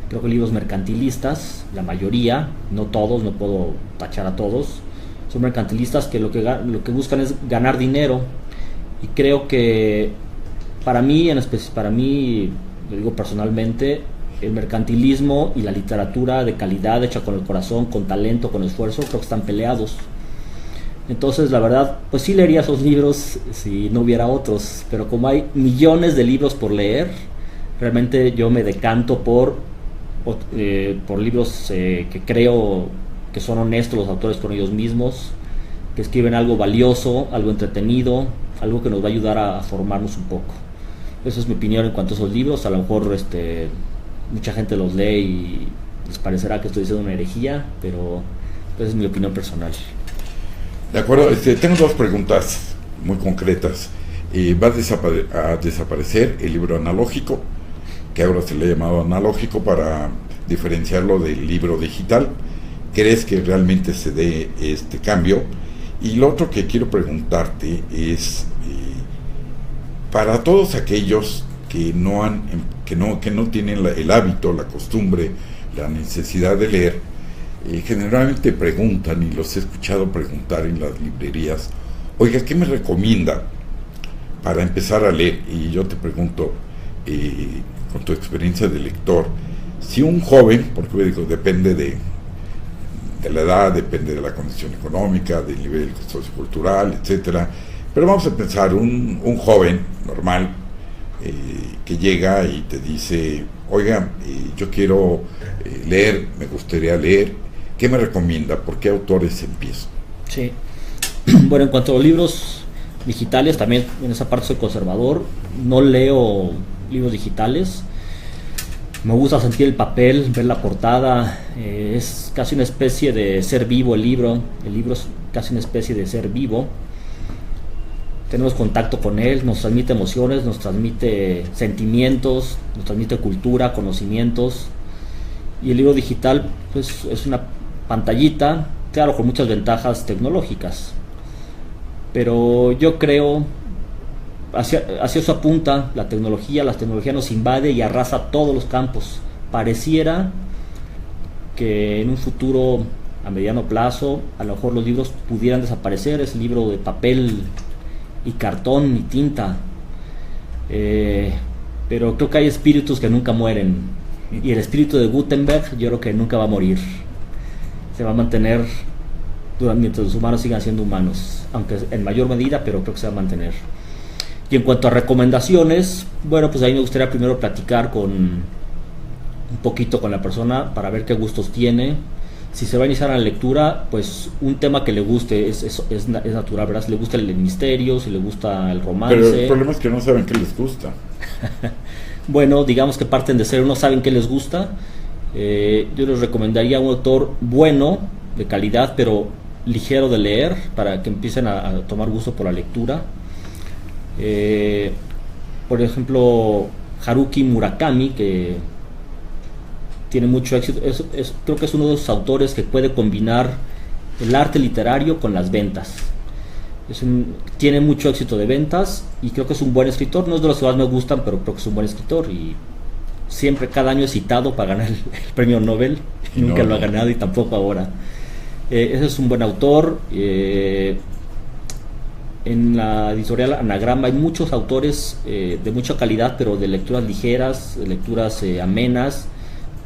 creo que libros mercantilistas, la mayoría, no todos, no puedo tachar a todos. Son mercantilistas que lo que buscan es ganar dinero. Y creo que para mí, lo digo personalmente, el mercantilismo y la literatura de calidad, hecha con el corazón, con talento, con esfuerzo, creo que están peleados. Entonces, la verdad, pues sí leería esos libros si no hubiera otros, pero como hay millones de libros por leer, realmente yo me decanto por libros que creo que son honestos los autores con ellos mismos, que escriben algo valioso, algo entretenido, algo que nos va a ayudar a formarnos un poco. Esa es mi opinión en cuanto a esos libros. A lo mejor mucha gente los lee y les parecerá que estoy diciendo una herejía, pero esa es mi opinión personal.
De acuerdo, tengo dos preguntas muy concretas. ¿Va a desaparecer el libro analógico, que ahora se le ha llamado analógico para diferenciarlo del libro digital? ¿Crees que realmente se dé este cambio? Y lo otro que quiero preguntarte es, para todos aquellos que no tienen el hábito, la costumbre, la necesidad de leer, generalmente preguntan, y los he escuchado preguntar en las librerías, oiga, ¿qué me recomienda para empezar a leer? Y yo te pregunto, con tu experiencia de lector, si un joven, porque digo, depende de la edad, depende de la condición económica, del nivel sociocultural, etcétera, pero vamos a pensar un joven normal que llega y te dice, oiga, yo quiero leer, me gustaría leer, ¿qué me recomienda? ¿Por qué autores empiezo?
Sí. Bueno, en cuanto a los libros digitales, también en esa parte soy conservador, no leo libros digitales. Me gusta sentir el papel, ver la portada, es casi una especie de ser vivo el libro es casi una especie de ser vivo. Tenemos contacto con él, nos transmite emociones, nos transmite sentimientos, nos transmite cultura, conocimientos. Y el libro digital pues es una pantallita, claro, con muchas ventajas tecnológicas, pero yo creo hacia eso apunta la tecnología nos invade y arrasa todos los campos. Pareciera que en un futuro a mediano plazo a lo mejor los libros pudieran desaparecer, ese libro de papel y cartón y tinta, pero creo que hay espíritus que nunca mueren, y el espíritu de Gutenberg yo creo que nunca va a morir, se va a mantener mientras los humanos sigan siendo humanos, aunque en mayor medida, pero creo que se va a mantener. Y en cuanto a recomendaciones, bueno, pues ahí me gustaría primero platicar un poquito con la persona para ver qué gustos tiene. Si se va a iniciar a la lectura, pues un tema que le guste es natural, ¿verdad? Si le gusta el misterio, si le gusta el romance.
Pero el problema es que no saben qué les gusta.
Bueno, digamos que parten de cero, no saben qué les gusta. Yo les recomendaría un autor bueno, de calidad, pero ligero de leer, para que empiecen a tomar gusto por la lectura. Por ejemplo, Haruki Murakami, que tiene mucho éxito, creo que es uno de los autores que puede combinar el arte literario con las ventas. Tiene mucho éxito de ventas y creo que es un buen escritor. No es de los que más me gustan, pero creo que es un buen escritor y siempre, cada año es citado para ganar el premio Nobel. Nunca lo ha ganado y tampoco ahora. Ese es un buen autor. En la editorial Anagrama hay muchos autores de mucha calidad, pero de lecturas ligeras, de lecturas amenas,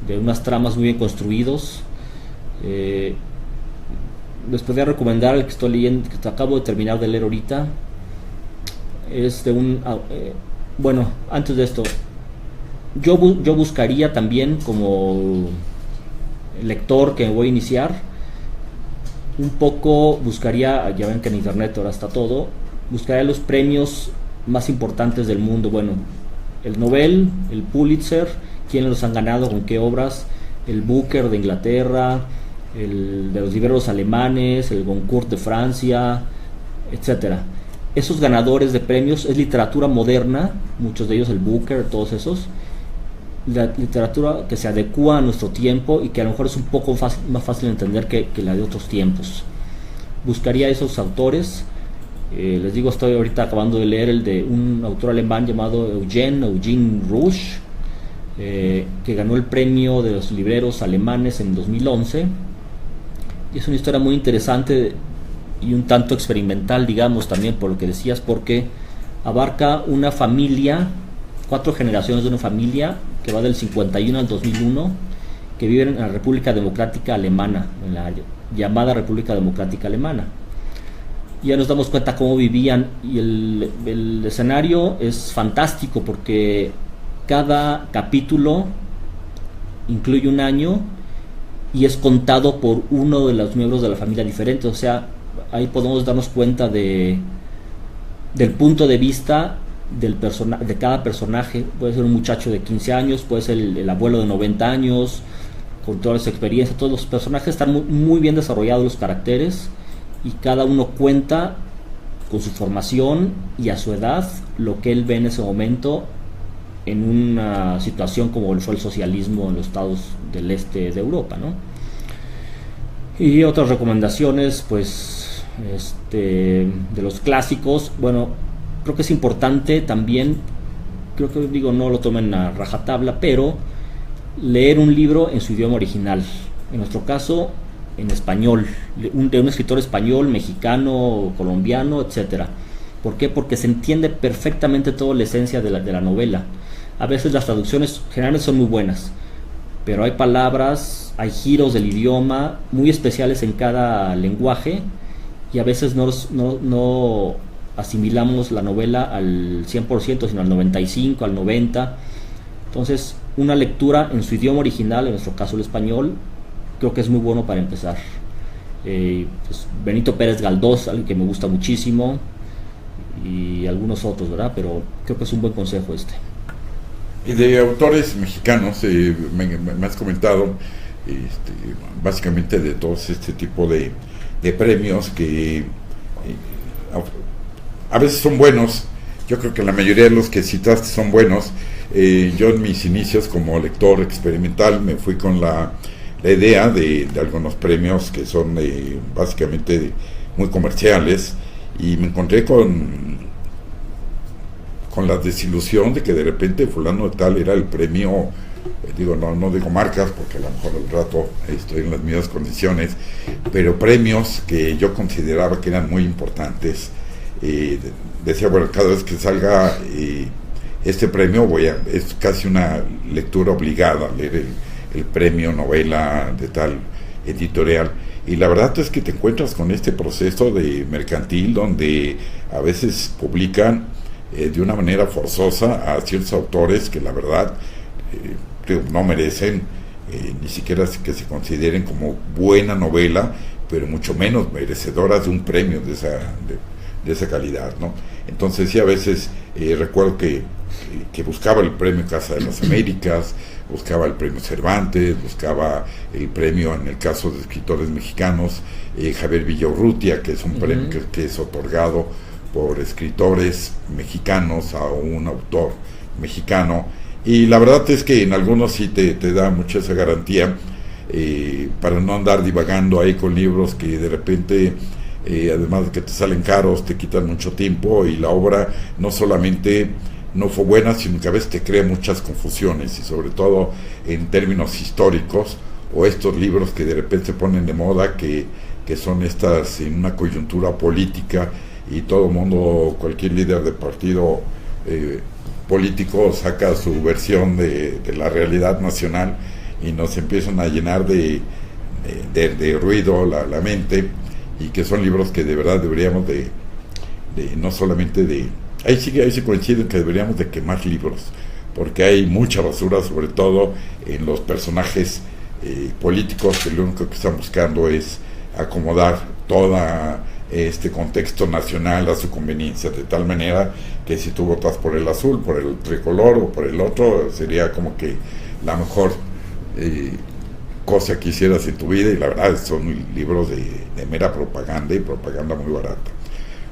de unas tramas muy bien construidos. Les podría recomendar el que estoy leyendo, que acabo de terminar de leer ahorita. Es de un... bueno, antes de esto, yo buscaría también, como lector que voy a iniciar, un poco buscaría, ya ven que en internet ahora está todo, buscaría los premios más importantes del mundo. Bueno, el Nobel, el Pulitzer, quiénes los han ganado, con qué obras, el Booker de Inglaterra, el de los libreros alemanes, el Goncourt de Francia, etcétera. Esos ganadores de premios es literatura moderna, muchos de ellos, el Booker, todos esos, la literatura que se adecua a nuestro tiempo y que a lo mejor es un poco más fácil de entender que la de otros tiempos. Buscaría esos autores. Les digo, estoy ahorita acabando de leer el de un autor alemán llamado Eugene Rusch, que ganó el premio de los libreros alemanes en 2011. Y es una historia muy interesante y un tanto experimental, digamos, también por lo que decías, porque abarca una familia, 4 generaciones de una familia que va del 51 al 2001, que viven en la República Democrática Alemana, en la llamada República Democrática Alemana. Y ya nos damos cuenta cómo vivían, y el escenario es fantástico porque cada capítulo incluye un año y es contado por uno de los miembros de la familia diferente. O sea, ahí podemos darnos cuenta del punto de vista de cada personaje. Puede ser un muchacho de 15 años, puede ser el abuelo de 90 años, con toda esa experiencia. Todos los personajes están muy bien desarrollados, los caracteres, y cada uno cuenta con su formación y a su edad lo que él ve en ese momento en una situación como fue el socialismo en los estados del este de Europa, ¿no? Y otras recomendaciones, pues, de los clásicos. Bueno, creo que es importante también, creo que no lo tomen a rajatabla, pero leer un libro en su idioma original. En nuestro caso, en español, de un escritor español, mexicano, colombiano, etcétera. ¿Por qué? Porque se entiende perfectamente toda la esencia de la novela. A veces las traducciones generales son muy buenas, pero hay palabras, hay giros del idioma muy especiales en cada lenguaje, y a veces no asimilamos la novela al 100%, sino al 95%, al 90%. Entonces, una lectura en su idioma original, en nuestro caso el español, creo que es muy bueno para empezar. Pues Benito Pérez Galdós, alguien que me gusta muchísimo, y algunos otros, ¿verdad? Pero creo que es un buen consejo este.
Y de autores mexicanos, me has comentado básicamente de todos este tipo de premios que a veces son buenos. Yo creo que la mayoría de los que citaste son buenos. Yo en mis inicios como lector experimental me fui con la idea de algunos premios que son básicamente muy comerciales, y me encontré con la desilusión de que de repente fulano de tal era el premio, no digo marcas porque a lo mejor al rato estoy en las mismas condiciones, pero premios que yo consideraba que eran muy importantes. Decía, bueno, cada vez que salga este premio es casi una lectura obligada, leer el premio novela de tal editorial. Y la verdad es que te encuentras con este proceso de mercantil donde a veces publican de una manera forzosa a ciertos autores que la verdad no merecen ni siquiera que se consideren como buena novela, pero mucho menos merecedoras de un premio de esa calidad, ¿no? Entonces sí, a veces recuerdo que buscaba el premio Casa de las Américas, buscaba el premio Cervantes, buscaba el premio, en el caso de escritores mexicanos, Javier Villaurrutia, que es un premio que es otorgado por escritores mexicanos a un autor mexicano, y la verdad es que en algunos sí te da mucha esa garantía. para no andar divagando ahí con libros que de repente, además de que te salen caros, te quitan mucho tiempo, y la obra no solamente no fue buena, sino que a veces te crea muchas confusiones, y sobre todo en términos históricos, o estos libros que de repente se ponen de moda, que son estas en una coyuntura política, y todo el mundo, cualquier líder de partido político saca su versión de la realidad nacional, y nos empiezan a llenar de ruido la mente, y que son libros que de verdad deberíamos de no solamente de... Ahí sí coinciden que deberíamos de quemar libros, porque hay mucha basura, sobre todo en los personajes políticos, que lo único que están buscando es acomodar toda este contexto nacional a su conveniencia, de tal manera que si tú votas por el azul, por el tricolor o por el otro, sería como que la mejor cosa que hicieras en tu vida, y la verdad son libros de mera propaganda, y propaganda muy barata.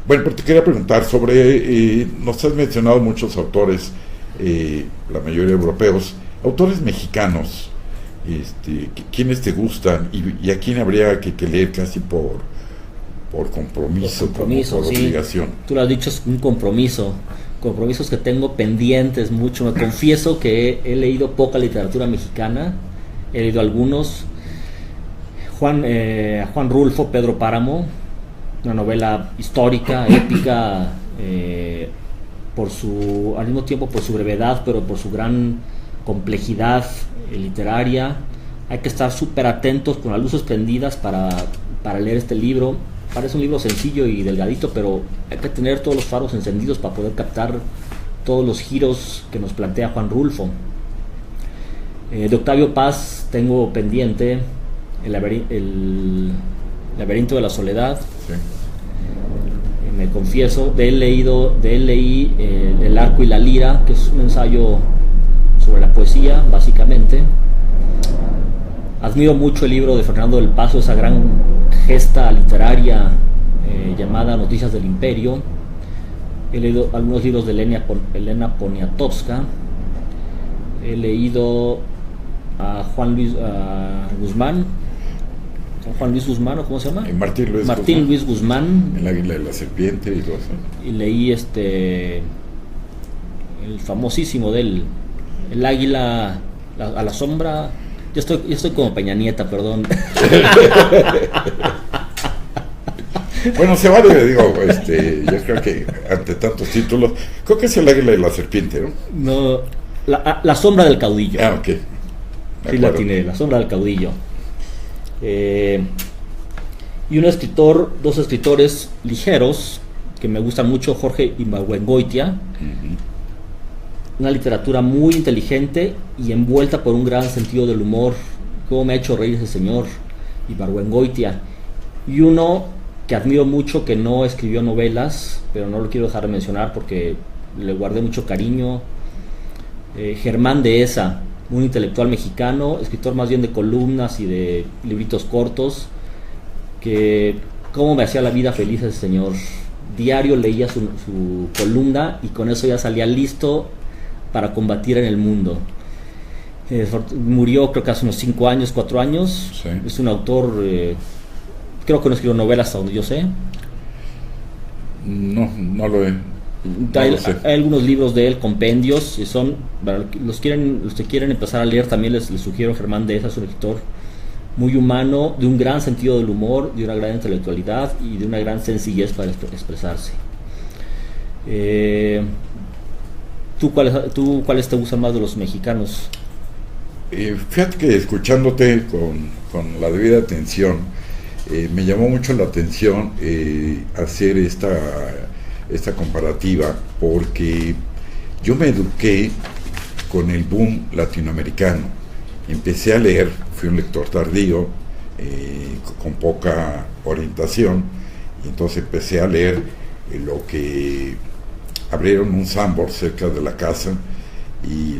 Bueno, pero te quería preguntar sobre, nos has mencionado muchos autores, la mayoría europeos, autores mexicanos, ¿quiénes te gustan y a quién habría que leer casi por compromiso, por
sí.
Obligación?
Tú lo has dicho, es un compromisos que tengo pendientes mucho. Me confieso que he leído poca literatura mexicana, he leído algunos. Juan Rulfo, Pedro Páramo, una novela histórica, épica, al mismo tiempo por su brevedad, pero por su gran complejidad literaria. Hay que estar súper atentos, con las luces prendidas, para leer este libro. Parece un libro sencillo y delgadito, pero hay que tener todos los faros encendidos para poder captar todos los giros que nos plantea Juan Rulfo. De Octavio Paz tengo pendiente el laberinto de la soledad. Sí. Me confieso, de él leí El arco y la lira, que es un ensayo sobre la poesía, básicamente. Admiro mucho el libro de Fernando del Paso, esa gran gesta literaria llamada Noticias del Imperio. He leído algunos libros de Elena Poniatowska. He leído a Juan Luis Guzmán, ¿o cómo se llama? Martín Luis Guzmán.
El águila de la serpiente y todo eso.
Y leí el famosísimo de él, El águila a la sombra. Yo estoy como Peña Nieta, perdón.
Bueno, se vale, digo, yo creo que ante tantos títulos, creo que es El águila de la serpiente, ¿no?
No, la sombra del caudillo.
Ah, ok.
Sí, la tiene, La sombra del caudillo. Y dos escritores ligeros que me gustan mucho, Jorge Ibargüengoitia. Uh-huh. Una literatura muy inteligente y envuelta por un gran sentido del humor. Cómo me ha hecho reír ese señor Ibargüengoitia. Y uno que admiro mucho, que no escribió novelas, pero no lo quiero dejar de mencionar porque le guardé mucho cariño, Germán Dehesa, un intelectual mexicano, escritor más bien de columnas y de libritos cortos, que cómo me hacía la vida feliz ese señor. Diario leía su columna y con eso ya salía listo para combatir en el mundo. Murió creo que hace unos 4 años. Sí. Es un autor, creo que no escribió novelas hasta donde yo sé.
No lo he.
Hay algunos libros de él, compendios, y son, para los que quieren empezar a leer, también les sugiero Germán Dehesa. Es un escritor muy humano, de un gran sentido del humor, de una gran intelectualidad y de una gran sencillez para expresarse. ¿Tú cuáles te gustan más de los mexicanos?
Fíjate que escuchándote con la debida atención, me llamó mucho la atención hacer esta comparativa, porque yo me eduqué con el boom latinoamericano. Empecé a leer, fui un lector tardío, con poca orientación, y entonces empecé a leer lo que abrieron un Sambor cerca de la casa, y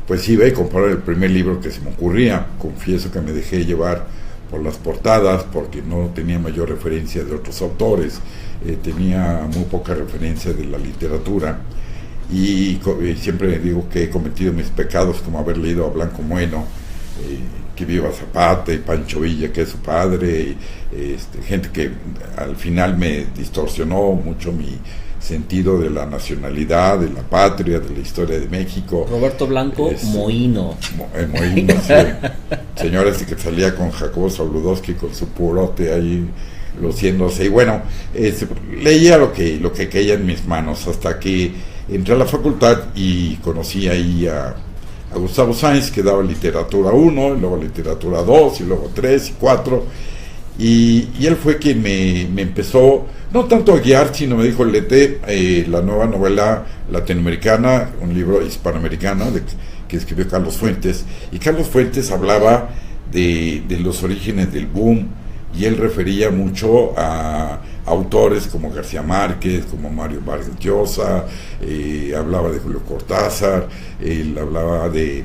pues iba a comprar el primer libro que se me ocurría. Confieso que me dejé llevar por las portadas, porque no tenía mayor referencia de otros autores, tenía muy poca referencia de la literatura, y siempre digo que he cometido mis pecados, como haber leído a Blanco Mueno, que viva Zapata y Pancho Villa, que es su padre, y, gente que al final me distorsionó mucho mi sentido de la nacionalidad, de la patria, de la historia de México.
Roberto Blanco, Mohino.
Mohino, sí. Señor que salía con Jacobo Zabludowski con su purote ahí luciéndose. Y bueno, leía lo que caía en mis manos, hasta que entré a la facultad y conocí ahí a Gustavo Sáenz, que daba literatura 1, y luego literatura 2, y luego 3 y 4, y él fue quien me empezó, no tanto a guiar, sino me dijo, léete la nueva novela latinoamericana, un libro hispanoamericano que escribió Carlos Fuentes, y Carlos Fuentes hablaba de los orígenes del boom, y él refería mucho a autores como García Márquez, como Mario Vargas Llosa, hablaba de Julio Cortázar, él hablaba de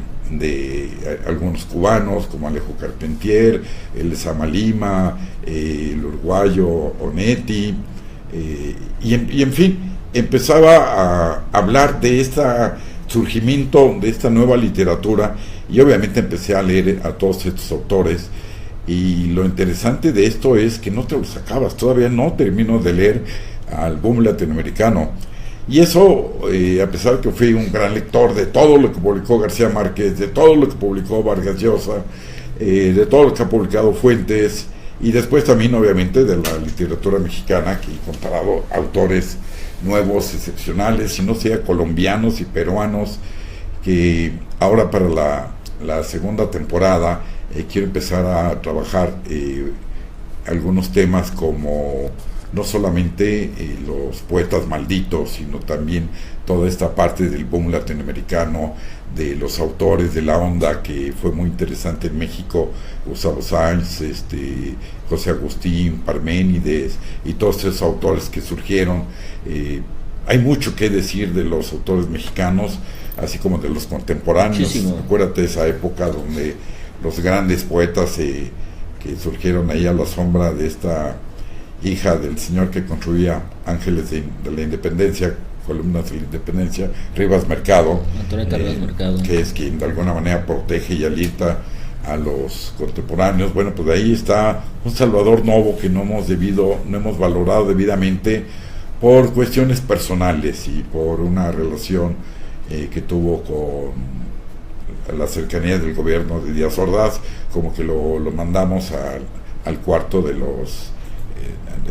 algunos cubanos como Alejo Carpentier, el Sama Lima, el uruguayo Onetti, y en fin, empezaba a hablar de este surgimiento de esta nueva literatura, y obviamente empecé a leer a todos estos autores. Y lo interesante de esto es que no te lo sacabas, todavía no termino de leer al boom latinoamericano. Y eso, a pesar de que fui un gran lector de todo lo que publicó García Márquez, de todo lo que publicó Vargas Llosa, de todo lo que ha publicado Fuentes, y después también obviamente de la literatura mexicana, que he comparado autores nuevos, excepcionales, y no sea colombianos y peruanos, que ahora para la segunda temporada quiero empezar a trabajar algunos temas como no solamente los poetas malditos, sino también toda esta parte del boom latinoamericano, de los autores de la onda, que fue muy interesante en México, Gustavo Sáenz, José Agustín, Parménides, y todos esos autores que surgieron. Hay mucho que decir de los autores mexicanos, así como de los contemporáneos.
Muchísimo.
Acuérdate de esa época donde los grandes poetas que surgieron ahí a la sombra de esta hija del señor que construía Ángeles de la Independencia, columnas de la Independencia, Rivas Mercado,
Antonieta Rivas Mercado,
que es quien de alguna manera protege y alienta a los contemporáneos. Bueno, pues de ahí está un Salvador Novo que no hemos valorado debidamente por cuestiones personales y por una relación que tuvo con la cercanía del gobierno de Díaz Ordaz, como que lo mandamos al cuarto de los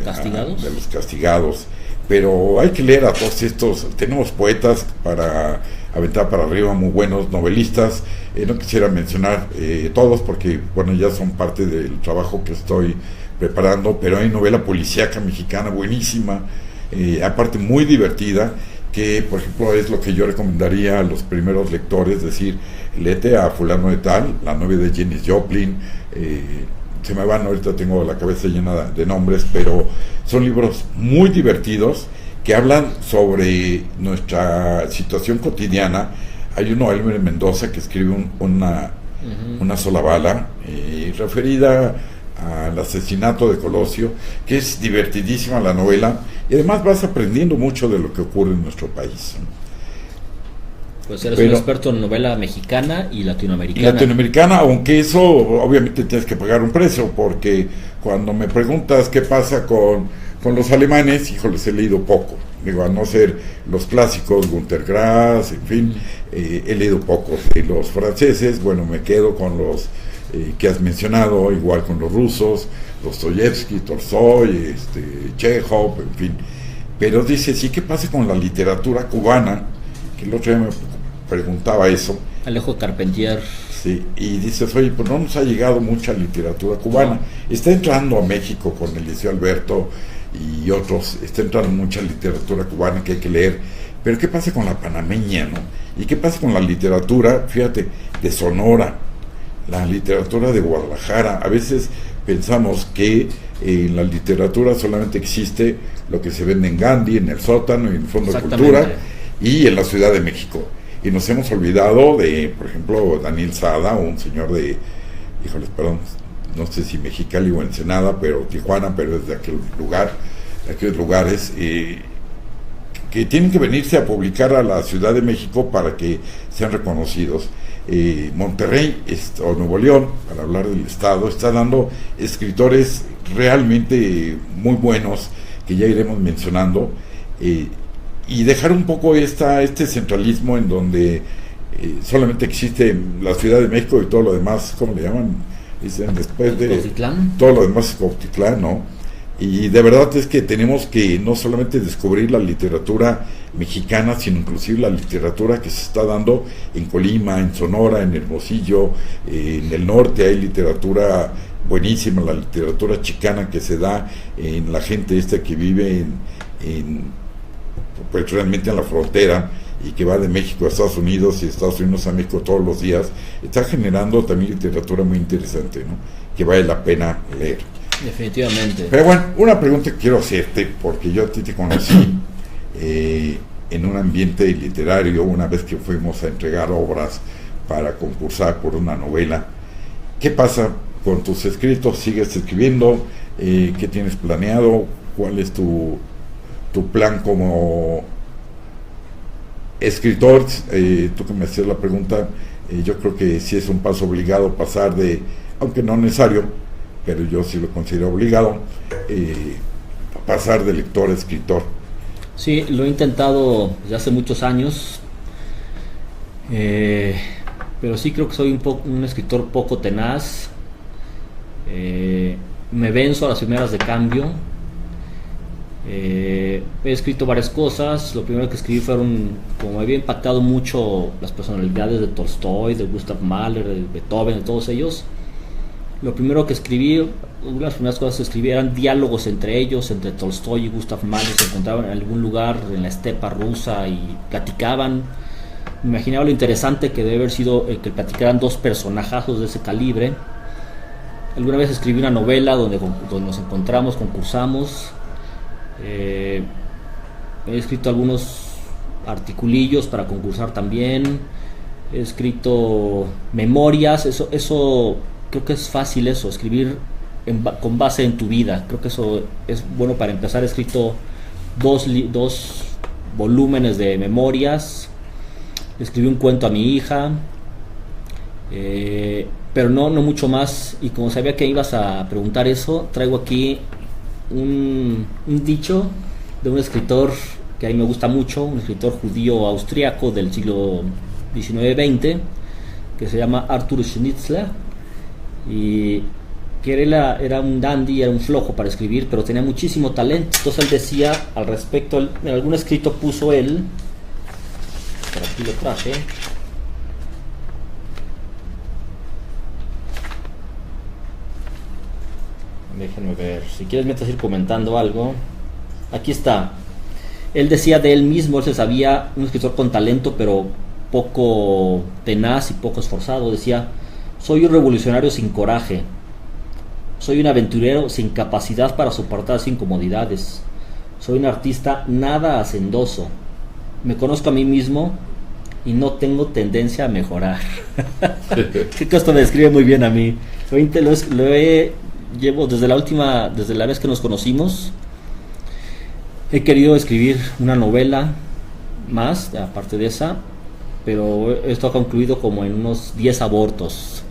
¿castigados?
De los castigados. Pero hay que leer a todos estos. Tenemos poetas para aventar para arriba, muy buenos novelistas. No quisiera mencionar todos porque bueno, ya son parte del trabajo que estoy preparando, pero hay novela policíaca mexicana buenísima, aparte muy divertida, que por ejemplo es lo que yo recomendaría a los primeros lectores, es decir, léete a fulano de tal, la novia de Janis Joplin, se me van, ahorita tengo la cabeza llena de nombres, pero son libros muy divertidos que hablan sobre nuestra situación cotidiana. Hay uno, Elmer Mendoza, que escribe una sola bala, referida al asesinato de Colosio, que es divertidísima la novela, y además vas aprendiendo mucho de lo que ocurre en nuestro país.
Pues eres un experto en novela mexicana y latinoamericana.
Latinoamericana, aunque eso obviamente tienes que pagar un precio, porque cuando me preguntas qué pasa con los alemanes, híjoles, he leído poco. Digo, a no ser los clásicos, Günter Grass, en fin, he leído poco. De los franceses, bueno, me quedo con los que has mencionado, igual con los rusos, Dostoyevsky, Tolstoy, Chekhov, en fin. Pero dice, sí, ¿qué pasa con la literatura cubana? Que el otro día me preguntaba eso.
Alejo Carpentier.
Sí, y dices, oye, pues no nos ha llegado mucha literatura cubana. Está entrando a México con Eliseo Alberto y otros, está entrando mucha literatura cubana que hay que leer. Pero ¿qué pasa con la panameña, no? ¿Y qué pasa con la literatura, fíjate, de Sonora? La literatura de Guadalajara. A veces pensamos que en la literatura solamente existe lo que se vende en Gandhi, en el sótano y en el Fondo de Cultura y en la Ciudad de México. Y nos hemos olvidado de, por ejemplo, Daniel Sada, un señor de, híjoles, perdón, no sé si Mexicali o Ensenada, pero Tijuana, pero es de aquel lugar, de aquellos lugares, que tienen que venirse a publicar a la Ciudad de México para que sean reconocidos. Monterrey o Nuevo León, para hablar del estado, está dando escritores realmente muy buenos que ya iremos mencionando, y dejar un poco este centralismo en donde solamente existe la Ciudad de México y todo lo demás, ¿cómo le llaman? Dicen después de
Cuautitlán.
Todo lo demás es Cuautitlán, ¿no? Y de verdad es que tenemos que no solamente descubrir la literatura mexicana, sino inclusive la literatura que se está dando en Colima, en Sonora, en Hermosillo, en el norte hay literatura buenísima, la literatura chicana que se da en la gente que vive pues realmente en la frontera, y que va de México a Estados Unidos y de Estados Unidos a México todos los días, está generando también literatura muy interesante, ¿no? Que vale la pena leer.
Definitivamente.
Pero bueno, una pregunta que quiero hacerte, porque yo a ti te conocí en un ambiente literario, una vez que fuimos a entregar obras para concursar por una novela. ¿Qué pasa con tus escritos? ¿Sigues escribiendo? ¿Qué tienes planeado? ¿Cuál es tu plan como escritor? Tú que me hacías la pregunta, yo creo que sí es un paso obligado pasar aunque no necesario, pero yo sí lo considero obligado, pasar de lector a escritor.
Sí, lo he intentado desde hace muchos años, pero sí creo que soy un escritor poco tenaz. Me venzo a las primeras de cambio. He escrito varias cosas. Lo primero que escribí como me había impactado mucho las personalidades de Tolstoy, de Gustav Mahler, de Beethoven, de todos ellos. Lo primero que escribí, una de las primeras cosas que escribí eran diálogos entre ellos, entre Tolstoy y Gustav Mahler. Se encontraban en algún lugar en la estepa rusa y platicaban. Me imaginaba lo interesante que debe haber sido que platicaran dos personajazos de ese calibre. Alguna vez escribí una novela donde nos encontramos, concursamos. He escrito algunos articulillos para concursar también. He escrito memorias. Eso creo que es fácil, escribir con base en tu vida. Creo que eso es bueno para empezar. He escrito dos volúmenes de memorias. Escribí un cuento a mi hija, pero no mucho más. Y como sabía que ibas a preguntar eso, traigo aquí un dicho de un escritor que a mí me gusta mucho, un escritor judío austríaco del siglo XIX-XX, que se llama Arthur Schnitzler, y que era un dandy, era un flojo para escribir, pero tenía muchísimo talento. Entonces él decía al respecto, en algún escrito puso él, por aquí lo traje, déjenme ver, si quieres mientras ir comentando algo, aquí está. Él decía de él mismo, él se sabía un escritor con talento pero poco tenaz y poco esforzado. Decía: soy un revolucionario sin coraje, soy un aventurero sin capacidad para soportar las incomodidades, soy un artista nada hacendoso, me conozco a mí mismo y no tengo tendencia a mejorar. Creo que esto me describe muy bien a mí. Llevo desde la vez que nos conocimos, he querido escribir una novela más, aparte de esa, pero esto ha concluido como en unos 10 abortos.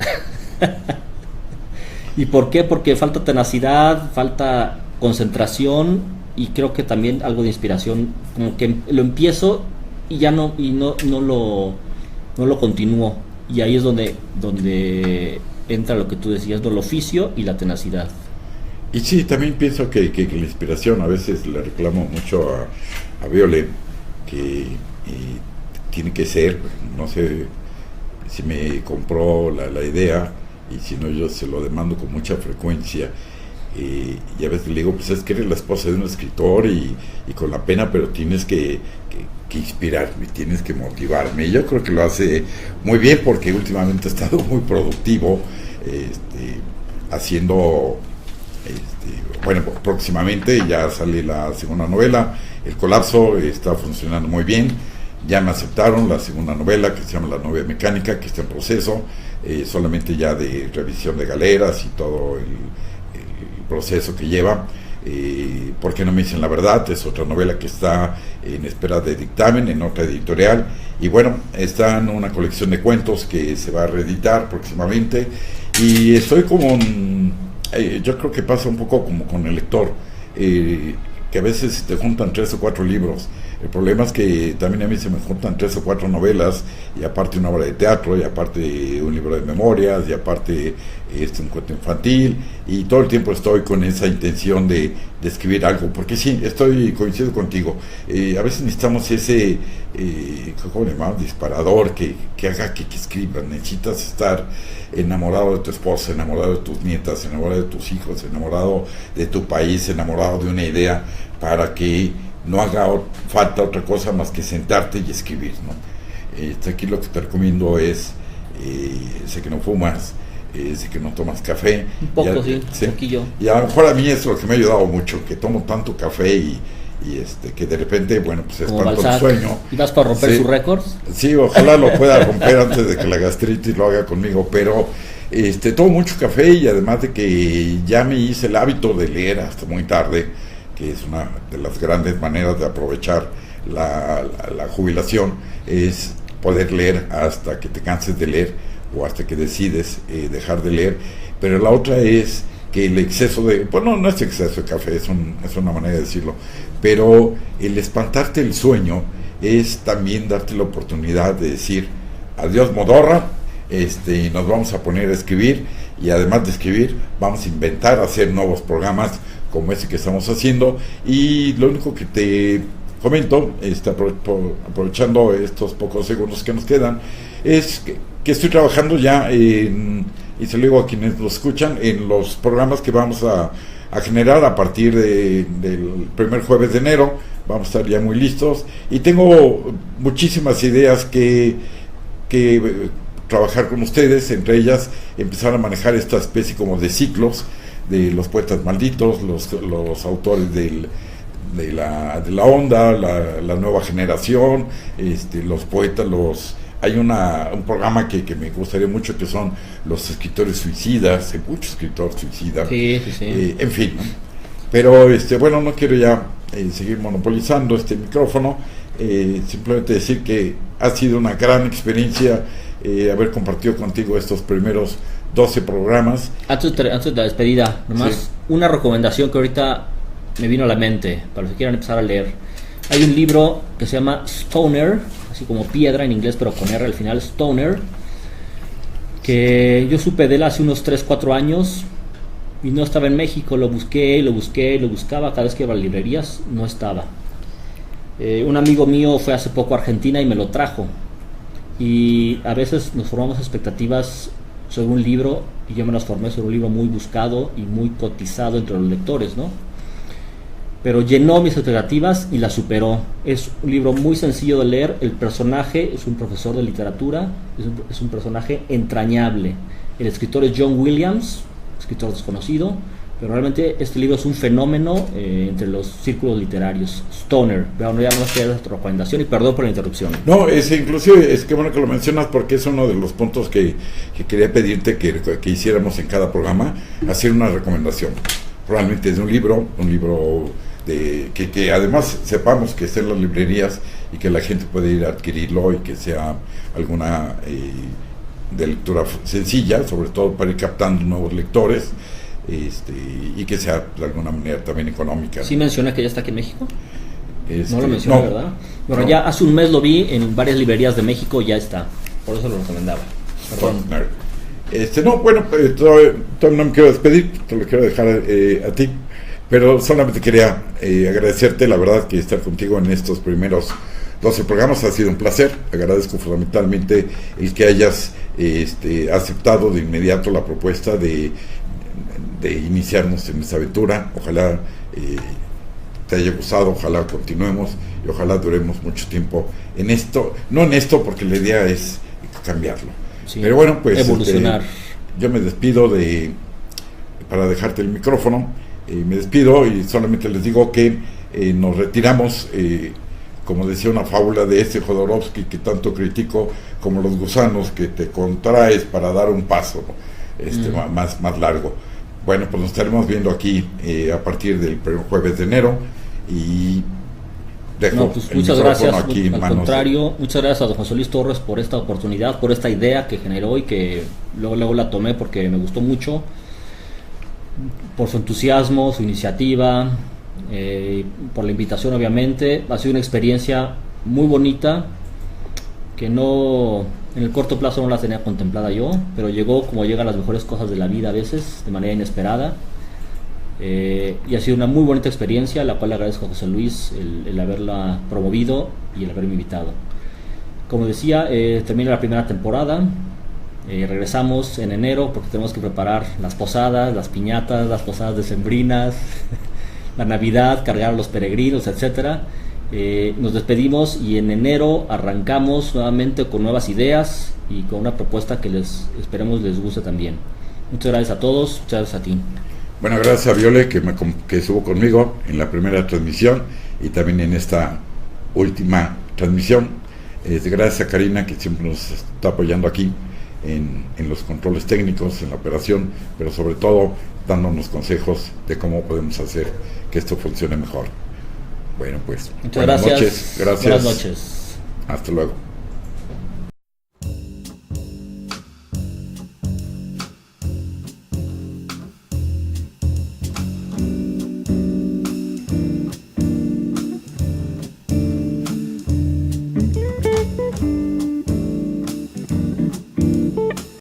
¿Y por qué? Porque falta tenacidad, falta concentración y creo que también algo de inspiración. Como que lo empiezo y ya no lo continúo. Y ahí es donde entra lo que tú decías, el oficio y la tenacidad.
Y sí, también pienso que la inspiración, a veces le reclamo mucho a Viole, que tiene que ser, no sé si me compró la idea, y si no yo se lo demando con mucha frecuencia, y a veces le digo, pues es que eres la esposa de un escritor y con la pena, pero tienes que inspirarme, tienes que motivarme. Y yo creo que lo hace muy bien, porque últimamente ha estado muy productivo haciendo, bueno, próximamente ya sale la segunda novela, El Colapso, está funcionando muy bien. Ya me aceptaron la segunda novela, que se llama La novia mecánica, que está en proceso, solamente ya de revisión de galeras y todo el proceso que lleva. ¿Por qué no me dicen la verdad? Es otra novela que está en espera de dictamen en otra editorial, y bueno, está en una colección de cuentos que se va a reeditar próximamente, y estoy como yo creo que pasa un poco como con el lector, que a veces te juntan 3 o 4 libros. El problema es que también a mí se me juntan 3 o 4 novelas, y aparte una obra de teatro, y aparte un libro de memorias, y aparte un cuento infantil, y todo el tiempo estoy con esa intención de escribir algo, porque sí, coincido contigo, a veces necesitamos ese, ¿cómo le llamamos? Disparador que haga que escribas. Necesitas estar enamorado de tu esposa, enamorado de tus nietas, enamorado de tus hijos, enamorado de tu país, enamorado de una idea, para que no haga falta otra cosa más que sentarte y escribir, ¿no? Aquí lo que te recomiendo es, sé que no fumas, sé que no tomas café.
Un poco, sí, un poquillo.
Y a lo mejor a mí es lo que me ha ayudado mucho, que tomo tanto café y que de repente, bueno, pues espanto el sueño.
¿Y vas para romper sus récords?
Sí, ojalá lo pueda romper antes de que la gastritis lo haga conmigo, pero tomo mucho café, y además de que ya me hice el hábito de leer hasta muy tarde, que es una de las grandes maneras de aprovechar la jubilación, es poder leer hasta que te canses de leer o hasta que decides dejar de leer. Pero la otra es que el exceso de, bueno, no es exceso de café, es una manera de decirlo, pero el espantarte el sueño es también darte la oportunidad de decir adiós modorra, nos vamos a poner a escribir, y además de escribir vamos a inventar, hacer nuevos programas como ese que estamos haciendo. Y lo único que te comento, aprovechando estos pocos segundos que nos quedan, es que estoy trabajando ya y se lo digo a quienes lo escuchan, en los programas que vamos a generar a partir del primer jueves de enero. Vamos a estar ya muy listos, y tengo muchísimas ideas que trabajar con ustedes, entre ellas empezar a manejar esta especie como de ciclos de los poetas malditos, los autores de la onda, la nueva generación, los poetas, hay un programa que me gustaría mucho, que son los escritores suicidas, hay muchos escritores suicidas,
sí.
En fin, ¿no? Pero bueno, no quiero ya seguir monopolizando este micrófono, simplemente decir que ha sido una gran experiencia haber compartido contigo estos primeros 12 programas. Antes
de la despedida, nomás una recomendación que ahorita me vino a la mente para los que quieran empezar a leer. Hay un libro que se llama Stoner, así como piedra en inglés, pero con R al final, Stoner, que yo supe de él hace unos 3-4 años y no estaba en México. Lo buscaba, cada vez que iba a las librerías no estaba. Un amigo mío fue hace poco a Argentina y me lo trajo, y a veces nos formamos expectativas sobre un libro, y yo me las formé sobre un libro muy buscado y muy cotizado entre los lectores, ¿no? Pero llenó mis expectativas y las superó. Es un libro muy sencillo de leer. El personaje es un profesor de literatura, es un personaje entrañable. El escritor es John Williams, escritor desconocido, pero realmente este libro es un fenómeno entre los círculos literarios. Stoner. Bueno, ya no sé otra recomendación, y perdón por la interrupción.
No, inclusive es que bueno que lo mencionas, porque es uno de los puntos que quería pedirte que hiciéramos en cada programa, hacer una recomendación. Probablemente es de un libro que además sepamos que está en las librerías y que la gente puede ir a adquirirlo, y que sea alguna de lectura sencilla, sobre todo para ir captando nuevos lectores, y que sea de alguna manera también económica.
¿Sí menciona que ya está aquí en México? No lo menciona, no, ¿verdad? Bueno, no. Ya hace un mes lo vi en varias librerías de México, ya está. Por eso lo recomendaba. Perdón.
No, bueno, todavía no me quiero despedir, te lo quiero dejar a ti, pero solamente quería agradecerte, la verdad, que estar contigo en estos primeros 12 programas ha sido un placer. Agradezco fundamentalmente el que hayas aceptado de inmediato la propuesta de iniciarnos en esta aventura. Ojalá te haya gustado, ojalá continuemos y ojalá duremos mucho tiempo en esto, no en esto porque la idea es cambiarlo. Sí, pero bueno, pues
evolucionar.
Yo me despido para dejarte el micrófono, me despido y solamente les digo que nos retiramos, como decía una fábula de Jodorowsky que tanto critico, como los gusanos que te contraes para dar un paso más largo. Bueno, pues nos estaremos viendo aquí a partir del primer jueves de enero y dejo
pues
el
muchas gracias,
aquí en
al
manos
contrario, muchas gracias a don José Luis Torres por esta oportunidad, por esta idea que generó y que luego la tomé porque me gustó mucho, por su entusiasmo, su iniciativa, por la invitación obviamente. Ha sido una experiencia muy bonita que no, en el corto plazo no la tenía contemplada yo, pero llegó como llegan las mejores cosas de la vida a veces, de manera inesperada. Y ha sido una muy bonita experiencia, la cual le agradezco a José Luis el haberla promovido y el haberme invitado. Como decía, termina la primera temporada, regresamos en enero porque tenemos que preparar las posadas, las piñatas, las posadas decembrinas, la Navidad, cargar a los peregrinos, etcétera. Nos despedimos y en enero arrancamos nuevamente con nuevas ideas y con una propuesta que esperemos les guste también. Muchas gracias a todos, muchas gracias a ti.
Bueno, gracias a Viole que estuvo conmigo en la primera transmisión y también en esta última transmisión. Gracias a Karina, que siempre nos está apoyando aquí en los controles técnicos, en la operación, pero sobre todo dándonos consejos de cómo podemos hacer que esto funcione mejor. Bueno, pues
muchas
buenas
gracias.
Noches. Gracias.
Buenas noches.
Hasta luego.